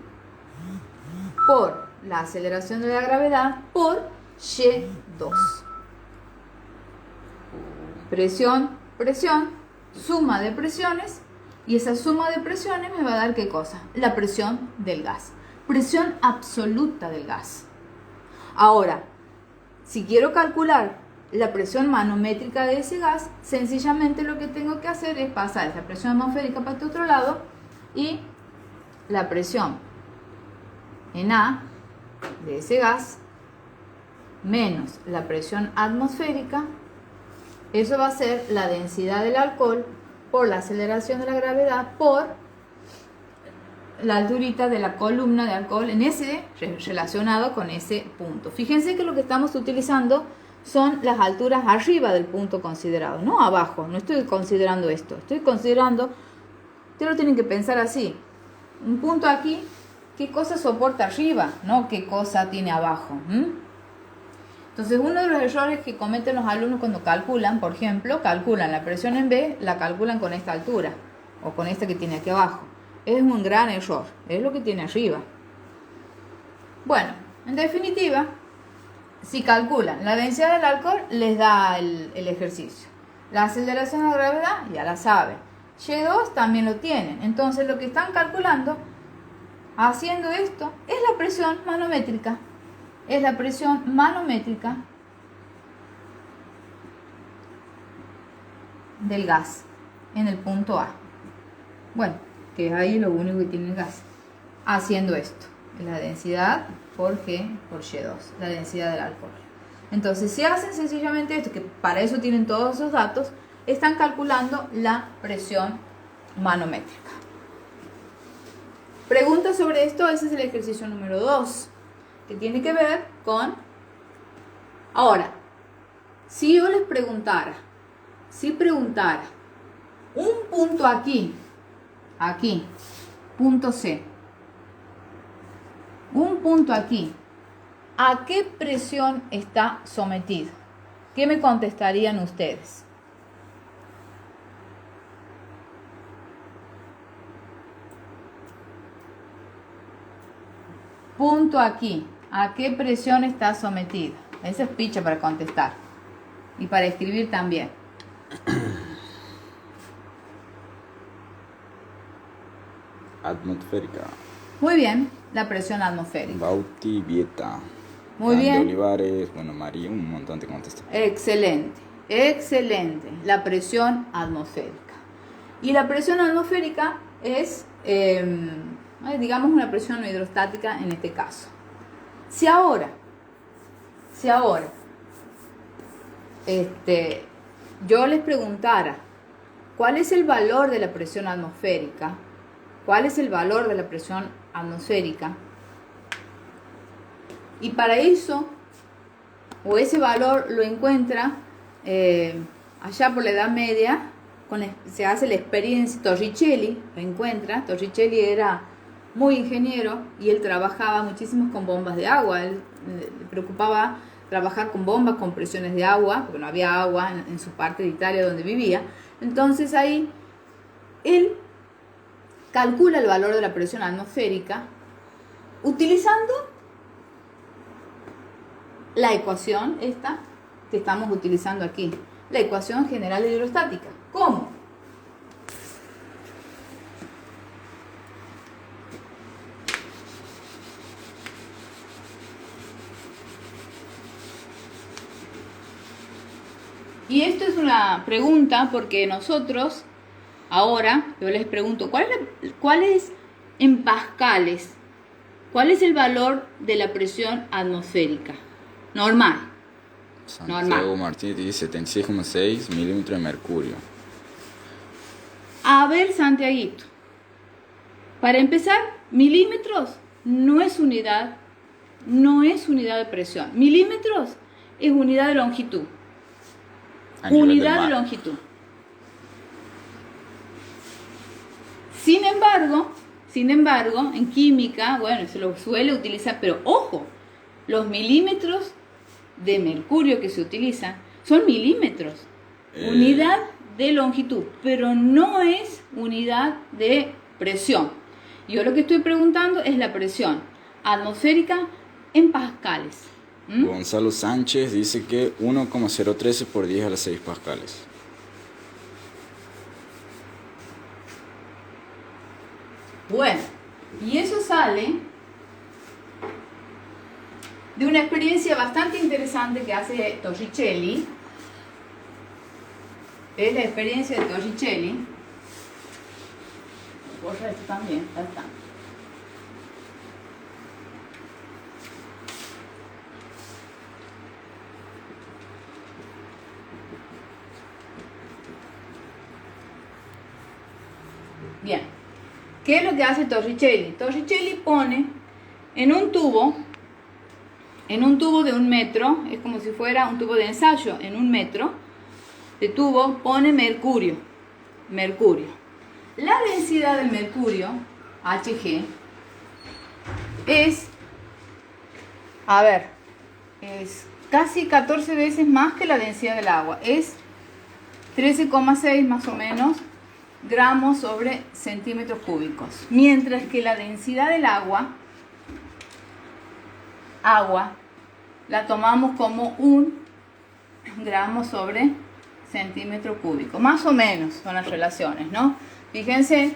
por la aceleración de la gravedad por Y2. Presión, presión, suma de presiones, y esa suma de presiones me va a dar ¿qué cosa? La presión del gas. Presión absoluta del gas. Ahora, si quiero calcular la presión manométrica de ese gas, sencillamente lo que tengo que hacer es pasar esa presión atmosférica para este otro lado y la presión en A de ese gas menos la presión atmosférica, eso va a ser la densidad del alcohol por la aceleración de la gravedad por la alturita de la columna de alcohol en ese relacionado con ese punto. Fíjense que lo que estamos utilizando son las alturas arriba del punto considerado, no abajo. No estoy considerando esto, estoy considerando, ustedes lo tienen que pensar así, un punto aquí, ¿qué cosa soporta arriba? No qué cosa tiene abajo. Entonces, uno de los errores que cometen los alumnos cuando calculan, por ejemplo, calculan la presión en B, la calculan con esta altura o con esta que tiene aquí abajo. Es un gran error, es lo que tiene arriba. Bueno, en definitiva, si calculan la densidad del alcohol, les da el ejercicio. La aceleración de la gravedad, ya la saben. Y2 también lo tienen. Entonces, lo que están calculando, haciendo esto, es la presión manométrica. Es la presión manométrica del gas en el punto A. Bueno, que es ahí lo único que tiene el gas. Haciendo esto, la densidad por G por Y2, la densidad del alcohol. Entonces, si hacen sencillamente esto, que para eso tienen todos esos datos, están calculando la presión manométrica. Pregunta sobre esto, ese es el ejercicio número 2, que tiene que ver con... Ahora, si yo les preguntara, un punto aquí, punto C, un punto aquí, ¿a qué presión está sometido? ¿Qué me contestarían ustedes? Punto aquí, ¿a qué presión está sometido? Esa es picha para contestar y para escribir también. Atmosférica. Muy bien, la presión atmosférica. Bauti, Vieta. Muy bien. Olivares, bueno, María, un montón de contestas. Excelente, excelente. La presión atmosférica. Y la presión atmosférica es, digamos, una presión no hidrostática en este caso. Si ahora, yo les preguntara, ¿cuál es el valor de la presión atmosférica? ¿Cuál es el valor de la presión atmosférica? Y para eso, o ese valor lo encuentra allá por la Edad Media, se hace la experiencia, Torricelli lo encuentra. Torricelli era muy ingeniero y él trabajaba muchísimo con bombas de agua. Él le preocupaba trabajar con bombas, con presiones de agua, porque no había agua en su parte de Italia donde vivía. Entonces ahí él calcula el valor de la presión atmosférica utilizando la ecuación esta que estamos utilizando aquí, la ecuación general de hidrostática. ¿Cómo? Y esto es una pregunta porque nosotros Ahora yo les pregunto, ¿cuál es en pascales? ¿Cuál es el valor de la presión atmosférica? Normal. Santiago Martínez dice 76,6 milímetros de mercurio. A ver, Santiaguito. Para empezar, milímetros no es unidad de presión. Milímetros es unidad de longitud. Unidad de longitud. Sin embargo, en química, bueno, se lo suele utilizar, pero ojo, los milímetros de mercurio que se utilizan son milímetros, unidad de longitud, pero no es unidad de presión. Yo lo que estoy preguntando es la presión atmosférica en pascales. Gonzalo Sánchez dice que 1,013 por 10 a las 6 pascales. Bueno, y eso sale de una experiencia bastante interesante que hace Torricelli. Es la experiencia de Torricelli. Borra esto también, ya está. Bien, ¿qué es lo que hace Torricelli? Torricelli pone en un tubo de 1 metro, es como si fuera un tubo de ensayo, en 1 metro de tubo pone mercurio. La densidad del mercurio, Hg, es casi 14 veces más que la densidad del agua. Es 13,6 más o menos gramos sobre centímetros cúbicos. Mientras que la densidad del agua la tomamos como 1 gramo sobre centímetro cúbico. Más o menos son las relaciones, ¿no? Fíjense,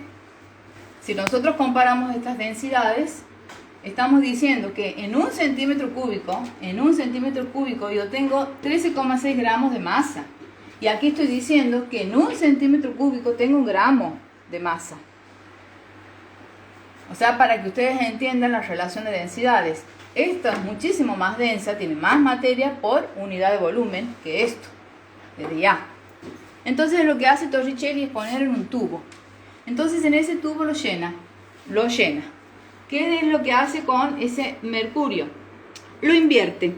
si nosotros comparamos estas densidades, estamos diciendo que en 1 centímetro cúbico yo tengo 13,6 gramos de masa. Y aquí estoy diciendo que en 1 centímetro cúbico tengo 1 gramo de masa. O sea, para que ustedes entiendan la relación de densidades. Esta es muchísimo más densa, tiene más materia por unidad de volumen que esto, desde ya. Entonces lo que hace Torricelli es poner en un tubo. Entonces en ese tubo lo llena. ¿Qué es lo que hace con ese mercurio? Lo invierte.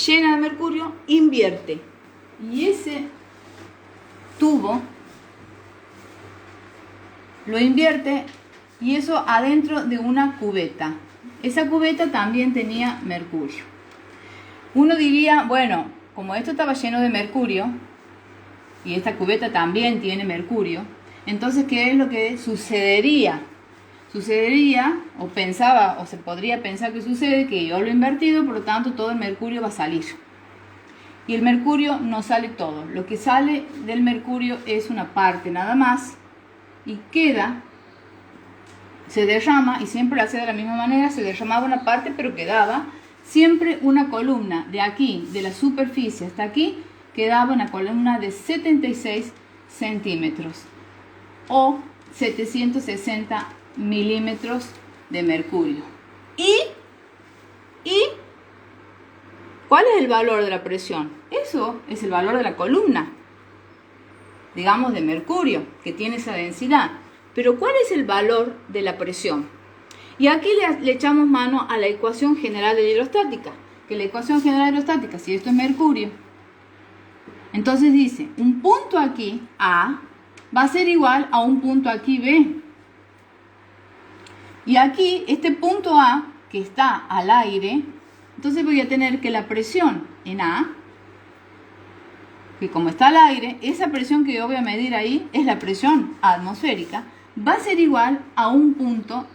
Llena de mercurio, invierte. Y ese tubo lo invierte y eso adentro de una cubeta. Esa cubeta también tenía mercurio. Uno diría, bueno, como esto estaba lleno de mercurio y esta cubeta también tiene mercurio, entonces ¿qué es lo que sucedería? O se podría pensar que sucede, que yo lo he invertido, por lo tanto todo el mercurio va a salir. Y el mercurio no sale todo. Lo que sale del mercurio es una parte nada más y se derrama, y siempre lo hace de la misma manera, se derramaba una parte pero quedaba siempre una columna de aquí, de la superficie hasta aquí, quedaba una columna de 76 centímetros o 760 milímetros de mercurio. ¿Y cuál es el valor de la presión? Eso es el valor de la columna, digamos, de mercurio, que tiene esa densidad. Pero ¿cuál es el valor de la presión? Y aquí le echamos mano a la ecuación general de hidrostática. Que la ecuación general de hidrostática, si esto es mercurio, entonces dice, un punto aquí, A, va a ser igual a un punto aquí, B. Y aquí, este punto A, que está al aire, entonces voy a tener que la presión en A, que como está al aire, esa presión que yo voy a medir ahí es la presión atmosférica, va a ser igual a un punto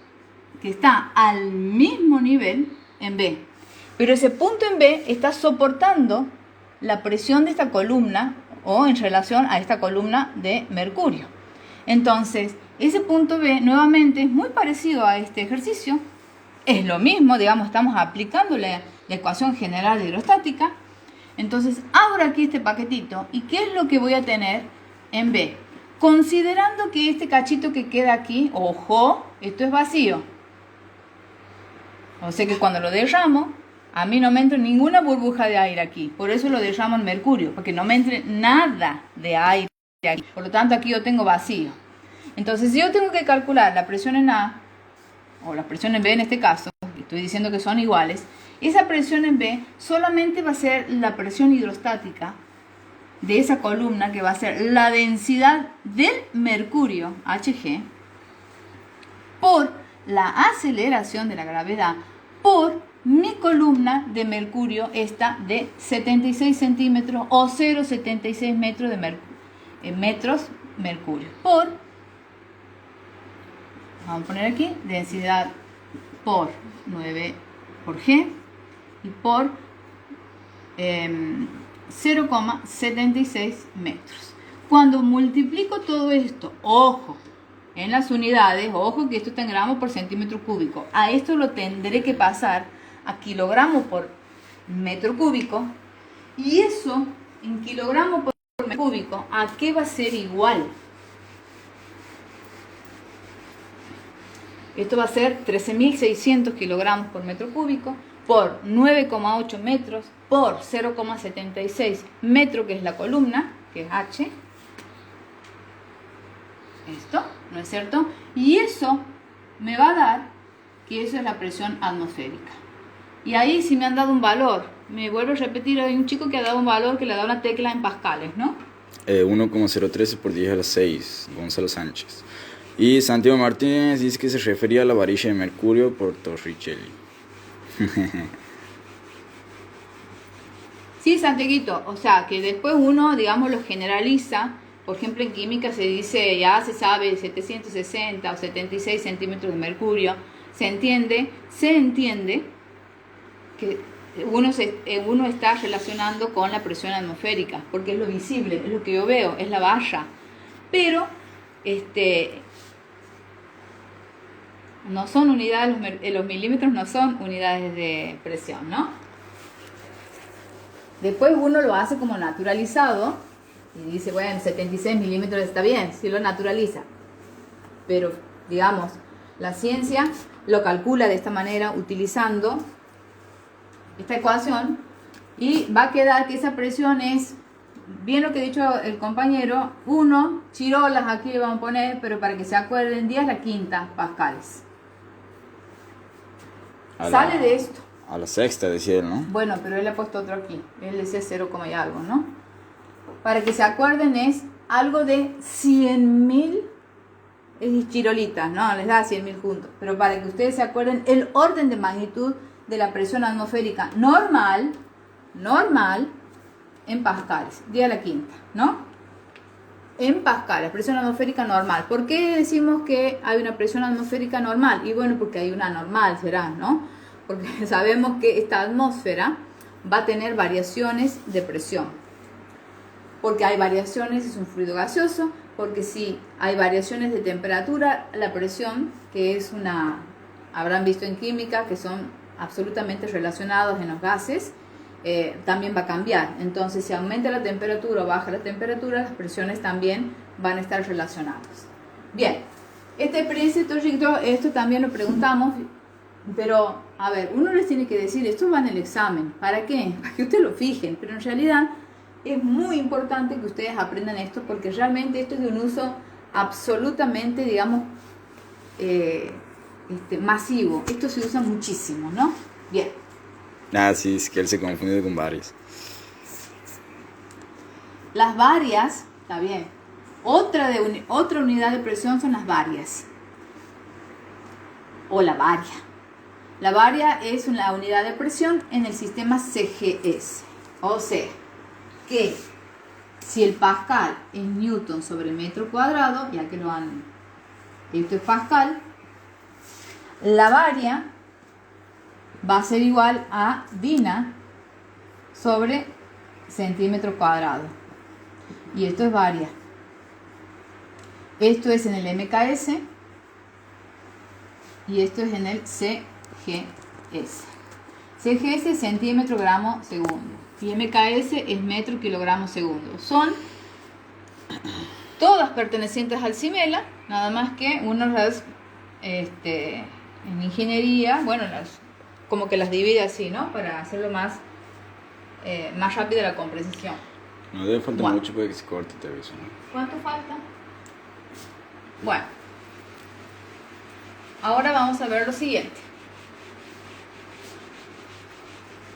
que está al mismo nivel en B. Pero ese punto en B está soportando la presión de esta columna o en relación a esta columna de mercurio. Entonces, ese punto B nuevamente es muy parecido a este ejercicio. Es lo mismo, digamos, estamos aplicando la ecuación general de hidrostática. Entonces, abro aquí este paquetito y ¿qué es lo que voy a tener en B? Considerando que este cachito que queda aquí, ojo, esto es vacío. O sea que cuando lo derramo, a mí no me entra ninguna burbuja de aire aquí. Por eso lo derramo en mercurio, porque no me entre nada de aire aquí. Por lo tanto, aquí yo tengo vacío. Entonces, si yo tengo que calcular la presión en A, o la presión en B en este caso, estoy diciendo que son iguales, esa presión en B solamente va a ser la presión hidrostática de esa columna, que va a ser la densidad del mercurio, Hg, por la aceleración de la gravedad, por mi columna de mercurio, esta de 76 centímetros o 0,76 metros de metros mercurio, por, vamos a poner aquí, densidad por 9 por G y por 0,76 metros. Cuando multiplico todo esto, ojo, en las unidades, ojo que esto está en gramos por centímetro cúbico, a esto lo tendré que pasar a kilogramos por metro cúbico, y eso en kilogramos por metro cúbico, ¿a qué va a ser igual? Esto va a ser 13.600 kilogramos por metro cúbico por 9,8 metros por 0,76 metro, que es la columna, que es H. Esto, ¿no es cierto? Y eso me va a dar que eso es la presión atmosférica. Y ahí si me han dado un valor, me vuelvo a repetir, hay un chico que ha dado un valor que le da una tecla en pascales, ¿no? 1,013 por 10 a la 6, Gonzalo Sánchez. Y Santiago Martínez dice que se refería a la varilla de mercurio por Torricelli. Sí, Santiaguito, o sea, que después uno, digamos, lo generaliza. Por ejemplo, en química se dice, ya se sabe, 760 o 76 centímetros de mercurio. Se entiende que uno está relacionando con la presión atmosférica, porque es lo visible, es lo que yo veo, es la valla. Pero, no son unidades, los milímetros no son unidades de presión, ¿no? Después uno lo hace como naturalizado y dice, bueno, 76 milímetros está bien, si lo naturaliza. Pero, digamos, la ciencia lo calcula de esta manera, utilizando esta ecuación, y va a quedar que esa presión es, bien lo que ha dicho el compañero, 1, chirolas aquí le vamos a poner, pero para que se acuerden, 10 a la quinta pascales. Sale de esto. A la sexta, decía él, ¿no? Bueno, pero él ha puesto otro aquí. Él decía 0, y algo, ¿no? Para que se acuerden, es algo de 100.000 chirolitas, ¿no? Les da 100.000 juntos. Pero para que ustedes se acuerden el orden de magnitud de la presión atmosférica normal, en pascales. 10 a la quinta, ¿no? En pascales, presión atmosférica normal. ¿Por qué decimos que hay una presión atmosférica normal? Y bueno, porque hay una normal, será, ¿no? Porque sabemos que esta atmósfera va a tener variaciones de presión. Porque hay variaciones, es un fluido gaseoso, porque si hay variaciones de temperatura, la presión, que es habrán visto en química, que son absolutamente relacionados en los gases, también va a cambiar. Entonces, si aumenta la temperatura o baja la temperatura, las presiones también van a estar relacionadas. Bien, esta experiencia, esto también lo preguntamos, pero, a ver, uno les tiene que decir, esto va en el examen. ¿Para qué? Para que ustedes lo fijen, pero en realidad es muy importante que ustedes aprendan esto, porque realmente esto es de un uso absolutamente, digamos, masivo. Esto se usa muchísimo, ¿no? Bien. Ah, sí, es que él se confunde con varias. Las varias, está bien. Otra unidad de presión son las varias. O la varia. La varia es una unidad de presión en el sistema CGS. O sea, que si el pascal es newton sobre metro cuadrado, ya que esto es pascal, la varia va a ser igual a Dina sobre centímetro cuadrado. Y esto es varia. Esto es en el MKS y esto es en el CGS. CGS es centímetro gramo segundo y MKS es metro kilogramo segundo. Son todas pertenecientes al CIMELA, nada más que uno las, en ingeniería, bueno, como que las divide así, ¿no? Para hacerlo más rápida la comprensión. No debe faltar Bueno. mucho para que se corte, te aviso, ¿no? ¿Cuánto falta? Bueno, ahora vamos a ver lo siguiente.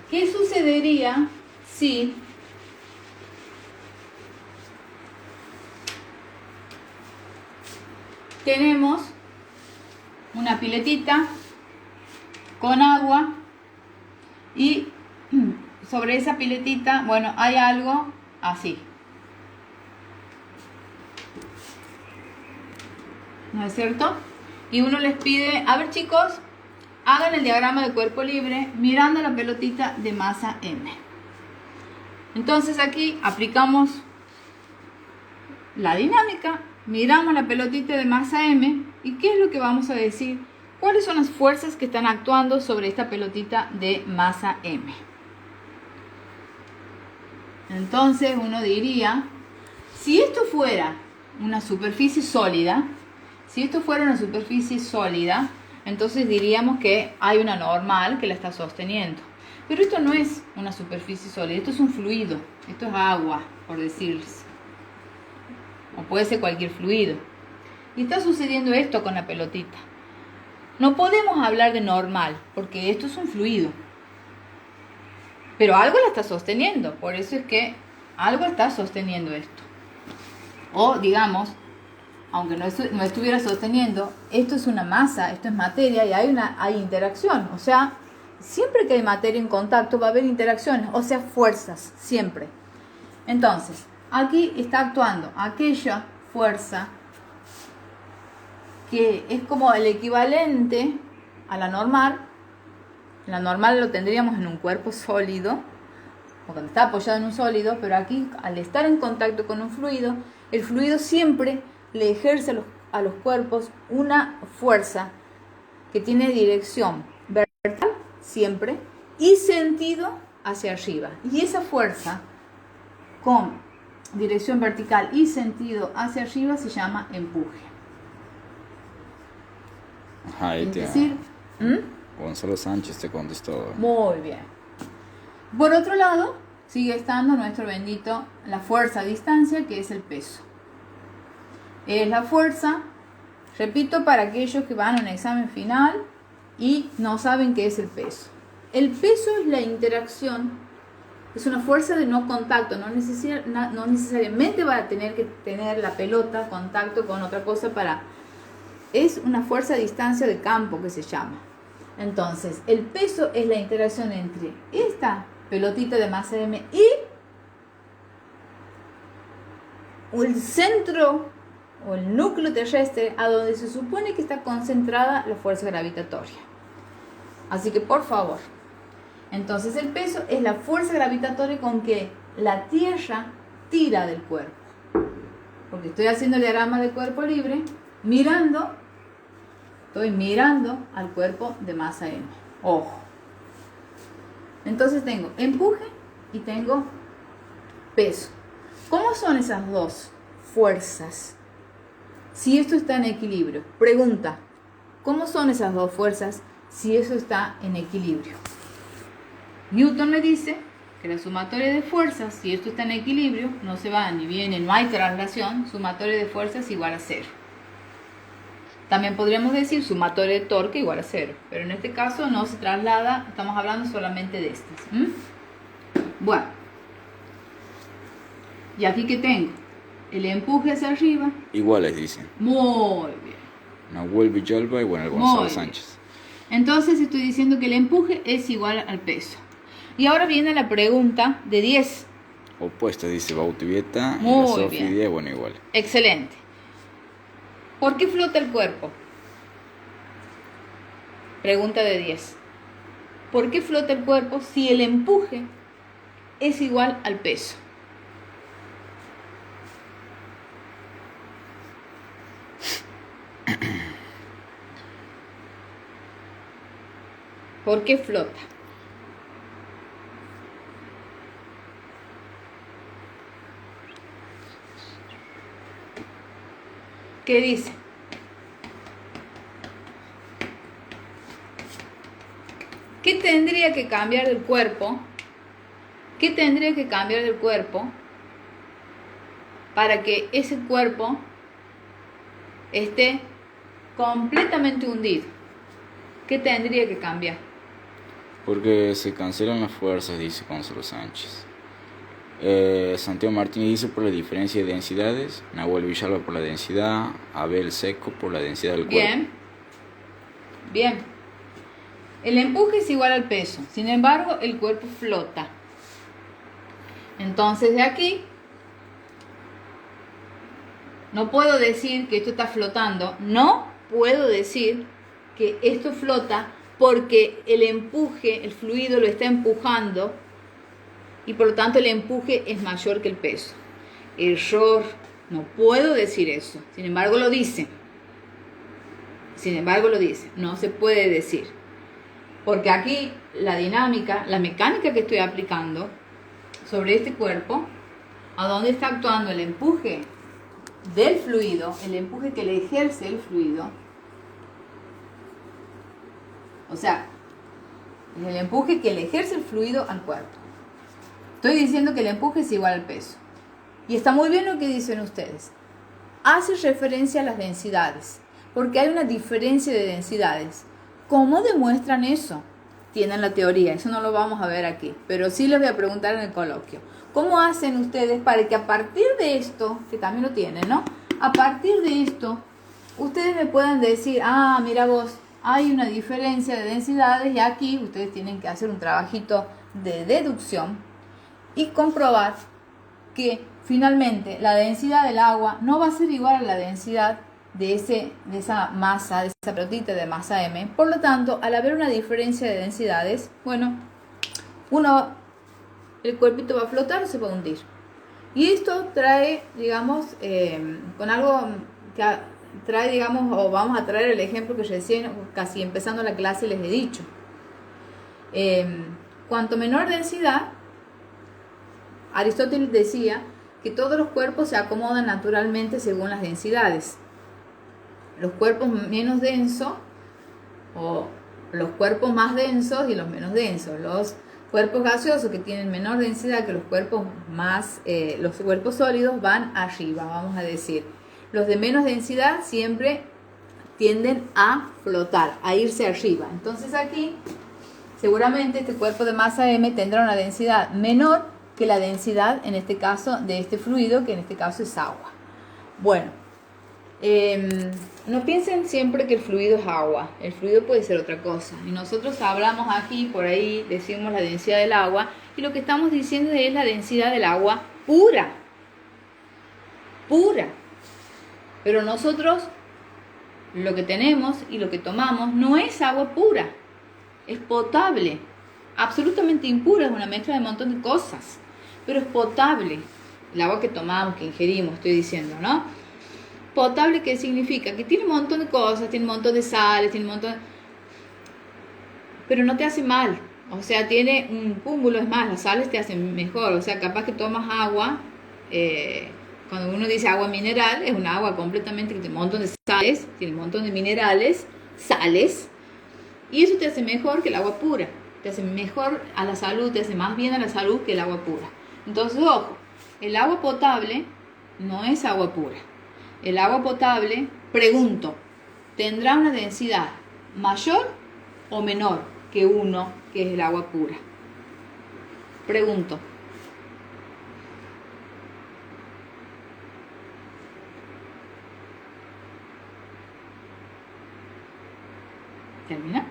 ¿Qué sucedería si tenemos una piletita con agua y sobre esa piletita, bueno, hay algo así? ¿No es cierto? Y uno les pide, a ver chicos, hagan el diagrama de cuerpo libre mirando la pelotita de masa M. Entonces aquí aplicamos la dinámica, miramos la pelotita de masa M y ¿qué es lo que vamos a decir? ¿Cuáles son las fuerzas que están actuando sobre esta pelotita de masa M? Entonces uno diría, si esto fuera una superficie sólida, entonces diríamos que hay una normal que la está sosteniendo. Pero esto no es una superficie sólida, esto es un fluido, esto es agua, por decirles. O puede ser cualquier fluido. Y está sucediendo esto con la pelotita. No podemos hablar de normal, porque esto es un fluido. Pero algo la está sosteniendo, por eso es que algo está sosteniendo esto. O digamos, aunque no estuviera sosteniendo, esto es una masa, esto es materia y hay interacción. O sea, siempre que hay materia en contacto va a haber interacciones, o sea, fuerzas, siempre. Entonces, aquí está actuando aquella fuerza que es como el equivalente a la normal. La normal lo tendríamos en un cuerpo sólido, o cuando está apoyado en un sólido, pero aquí al estar en contacto con un fluido, el fluido siempre le ejerce a los cuerpos una fuerza que tiene dirección vertical siempre y sentido hacia arriba. Y esa fuerza con dirección vertical y sentido hacia arriba se llama empuje. Ajá, Es decir, Gonzalo Sánchez te contestó. muy bien. Por otro lado, sigue estando nuestro bendito, la fuerza a distancia, que es el peso. Es la fuerza, repito, para aquellos que van a un examen final y no saben qué es el peso. El peso es la interacción, es una fuerza de no contacto, no necesariamente va a tener que tener la pelota contacto con otra cosa es una fuerza a distancia de campo que se llama. Entonces, el peso es la interacción entre esta pelotita de masa M y el centro o el núcleo terrestre a donde se supone que está concentrada la fuerza gravitatoria. Así que, por favor, entonces el peso es la fuerza gravitatoria con que la Tierra tira del cuerpo. Porque estoy haciendo el diagrama de cuerpo libre, estoy mirando al cuerpo de masa M. Ojo. Entonces tengo empuje y tengo peso. ¿Cómo son esas dos fuerzas? Si esto está en equilibrio. Pregunta, ¿cómo son esas dos fuerzas si eso está en equilibrio? Newton me dice que la sumatoria de fuerzas, si esto está en equilibrio, no se va ni viene, no hay traslación, sumatoria de fuerzas igual a 0. También podríamos decir sumatoria de torque igual a 0, pero en este caso no se traslada, estamos hablando solamente de estas. Bueno, y aquí que tengo el empuje hacia arriba. Iguales, dicen. Muy bien. Nahuel Villalba y bueno, el Gonzalo Sánchez. Entonces estoy diciendo que el empuje es igual al peso. Y ahora viene la pregunta de 10. Opuesto, dice Bautivieta y Muy la Sofía bien. 10, bueno, igual. Excelente. ¿Por qué flota el cuerpo? Pregunta de 10. ¿Por qué flota el cuerpo si el empuje es igual al peso? ¿Por qué flota? ¿Qué dice? ¿Qué tendría que cambiar del cuerpo? ¿Qué tendría que cambiar del cuerpo para que ese cuerpo esté completamente hundido? ¿Qué tendría que cambiar? Porque se cancelan las fuerzas, dice Gonzalo Sánchez. Santiago Martínez dice por la diferencia de densidades, Nahuel Villalba por la densidad, Abel Seco por la densidad del cuerpo. Bien, bien. El empuje es igual al peso, sin embargo el cuerpo flota. Entonces de aquí no puedo decir que esto está flotando, no puedo decir que esto flota porque el empuje, el fluido lo está empujando y por lo tanto el empuje es mayor que el peso. Error, no puedo decir eso, sin embargo lo dice. Sin embargo lo dice, no se puede decir. Porque aquí la dinámica, la mecánica que estoy aplicando sobre este cuerpo, a dónde está actuando el empuje del fluido, el empuje que le ejerce el fluido, o sea, el empuje que le ejerce el fluido al cuerpo. Estoy diciendo que el empuje es igual al peso. Y está muy bien lo que dicen ustedes. Hace referencia a las densidades, porque hay una diferencia de densidades. ¿Cómo demuestran eso? Tienen la teoría, eso no lo vamos a ver aquí, pero sí les voy a preguntar en el coloquio. ¿Cómo hacen ustedes para que a partir de esto, que también lo tienen, ¿no? A partir de esto, ustedes me puedan decir, mira vos, hay una diferencia de densidades y aquí ustedes tienen que hacer un trabajito de deducción y comprobar que finalmente la densidad del agua no va a ser igual a la densidad de esa masa, de esa pelotita de masa M. Por lo tanto, al haber una diferencia de densidades, bueno, el cuerpito va a flotar o se va a hundir. Y esto trae, digamos, con algo que trae, digamos, o vamos a traer el ejemplo que recién, casi empezando la clase, les he dicho. Cuanto menor densidad, Aristóteles decía que todos los cuerpos se acomodan naturalmente según las densidades. Los cuerpos menos densos, o los cuerpos más densos y los menos densos. Los cuerpos gaseosos que tienen menor densidad que los cuerpos los cuerpos sólidos van arriba, vamos a decir. Los de menos densidad siempre tienden a flotar, a irse arriba. Entonces aquí, seguramente este cuerpo de masa M tendrá una densidad menor que la densidad, en este caso, de este fluido, que en este caso es agua. Bueno, no piensen siempre que el fluido es agua, el fluido puede ser otra cosa. Y nosotros hablamos aquí, por ahí decimos la densidad del agua, y lo que estamos diciendo es la densidad del agua pura. Pura. Pero nosotros lo que tenemos y lo que tomamos no es agua pura, es potable, absolutamente impura, es una mezcla de un montón de cosas, pero es potable. El agua que tomamos, que ingerimos, estoy diciendo, ¿no? Potable, ¿qué significa? Que tiene un montón de cosas, tiene un montón de sales, tiene un montón, pero no te hace mal. O sea, tiene un cúmulo, es más, las sales te hacen mejor. O sea, capaz que tomas agua, cuando uno dice agua mineral, es un agua completamente que tiene un montón de sales, tiene un montón de minerales, sales, y eso te hace mejor que el agua pura. Te hace mejor a la salud, te hace más bien a la salud que el agua pura. Entonces, ojo, el agua potable no es agua pura. El agua potable, pregunto, ¿tendrá una densidad mayor o menor que uno que es el agua pura? Pregunto. ¿Termina?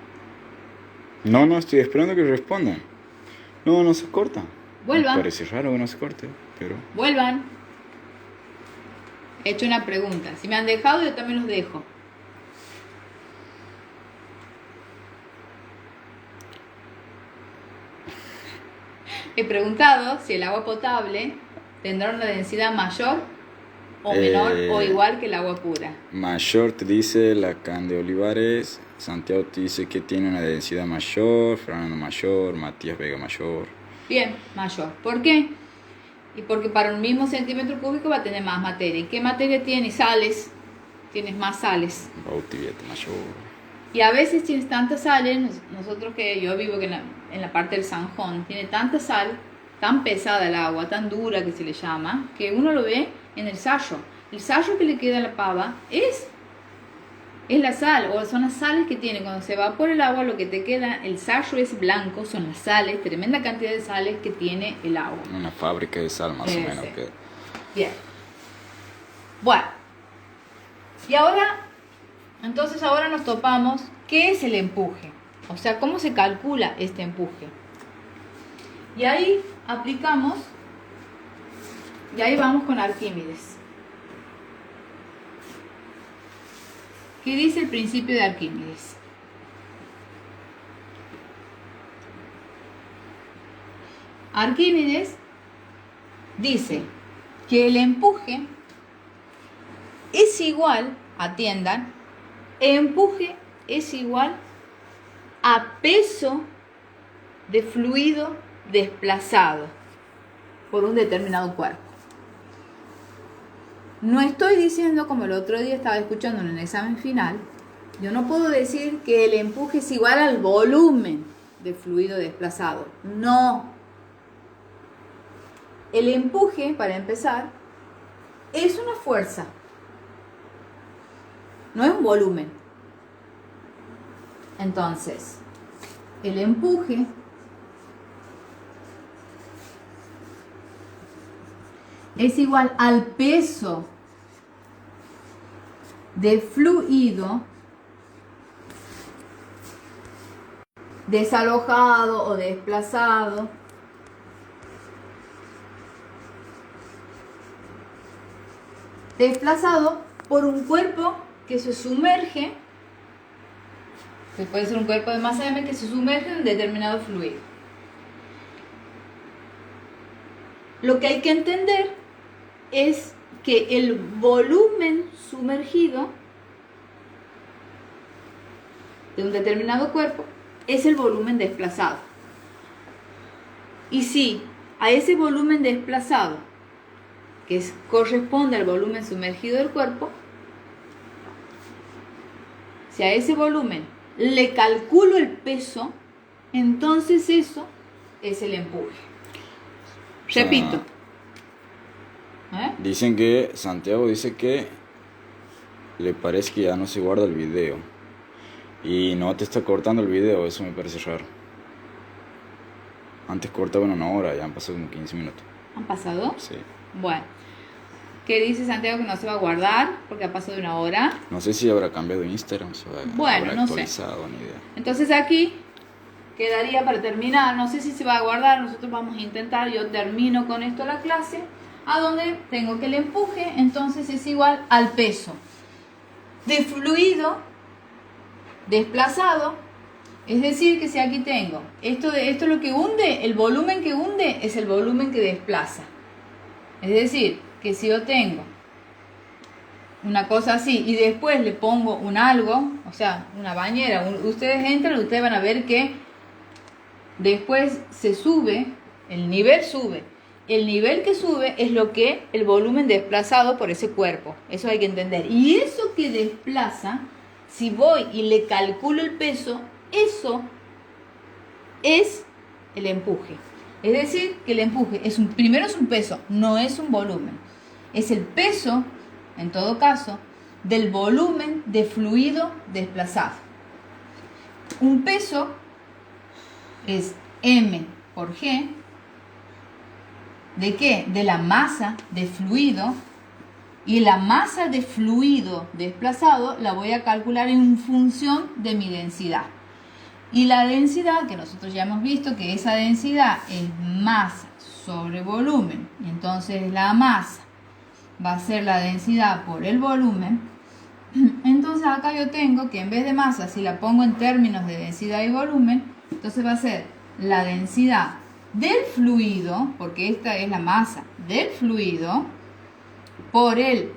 No, estoy esperando que respondan. No se corta. Vuelvan. Me parece raro que no se corte, pero... Vuelvan. He hecho una pregunta. Si me han dejado, yo también los dejo. He preguntado si el agua potable tendrá una densidad mayor o menor o igual que el agua pura. Mayor te dice Lacan de Olivares, Santiago te dice que tiene una densidad mayor, Fernando mayor, Matías Vega mayor. Bien, mayor. ¿Por qué? Y porque para un mismo centímetro cúbico va a tener más materia. ¿Y qué materia tiene? Sales. tienes más sales. Bautiviete mayor. Y a veces tienes tantas sales, nosotros que yo vivo que en la parte del Sanjón, tiene tanta sal, tan pesada el agua, tan dura que se le llama, que uno lo ve en el sayo. El sayo que le queda a la pava es la sal, o son las sales que tiene. Cuando se evapora el agua, lo que te queda, el sayo es blanco, son las sales, tremenda cantidad de sales que tiene el agua. Una fábrica de sal más o menos. Que... Bien. Bueno. Y ahora, entonces ahora nos topamos, ¿qué es el empuje? O sea, ¿cómo se calcula este empuje? Y ahí aplicamos, y ahí vamos con Arquímedes. ¿Qué dice el principio de Arquímedes? Arquímedes dice que el empuje es igual, atiendan, empuje es igual a peso de fluido desplazado por un determinado cuerpo. No estoy diciendo, como el otro día estaba escuchando en el examen final, yo no puedo decir que el empuje es igual al volumen de fluido desplazado. No. El empuje, para empezar, es una fuerza. No es un volumen. Entonces, el empuje es igual al peso de fluido desalojado o desplazado por un cuerpo que se sumerge, que puede ser un cuerpo de masa m que se sumerge en un determinado fluido. Lo que hay que entender es que el volumen sumergido de un determinado cuerpo es el volumen desplazado. Y si a ese volumen desplazado, que corresponde al volumen sumergido del cuerpo, si a ese volumen le calculo el peso, entonces eso es el empuje. Repito. Dicen que Santiago dice que le parece que ya no se guarda el video y no te está cortando el video. Eso me parece raro. Antes cortaba en 1 hora, ya han pasado como 15 minutos. ¿Han pasado? Sí. Bueno, ¿qué dice Santiago? Que no se va a guardar porque ha pasado 1 hora. No sé si habrá cambiado Instagram, si habrá no actualizado, sé. Ni idea. Entonces aquí quedaría para terminar, no sé si se va a guardar, nosotros vamos a intentar, yo termino con esto la clase, a donde tengo que el empuje, entonces es igual al peso de fluido desplazado, es decir, que si aquí tengo esto es lo que hunde, el volumen que hunde es el volumen que desplaza. Es decir, que si yo tengo una cosa así y después le pongo un algo, o sea, una bañera, ustedes entran y ustedes van a ver que después se sube, el nivel sube. El nivel que sube es lo que el volumen desplazado por ese cuerpo. Eso hay que entender. Y eso que desplaza, si voy y le calculo el peso, eso es el empuje. Es decir, que el empuje primero es un peso, no es un volumen. Es el peso, en todo caso, del volumen de fluido desplazado. Un peso es M por G. ¿De qué? De la masa de fluido. Y la masa de fluido desplazado la voy a calcular en función de mi densidad. Y la densidad, que nosotros ya hemos visto que esa densidad es masa sobre volumen. Entonces la masa va a ser la densidad por el volumen. Entonces acá yo tengo que en vez de masa, si la pongo en términos de densidad y volumen, entonces va a ser la densidad del fluido, porque esta es la masa del fluido, por el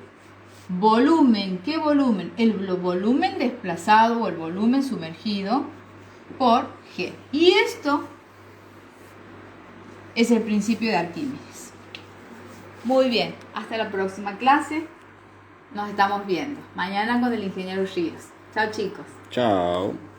volumen. ¿Qué volumen? El volumen desplazado o el volumen sumergido por G. Y esto es el principio de Arquímedes. Muy bien, hasta la próxima clase. nos estamos viendo. Mañana con el ingeniero Ríos. Chao chicos. Chao.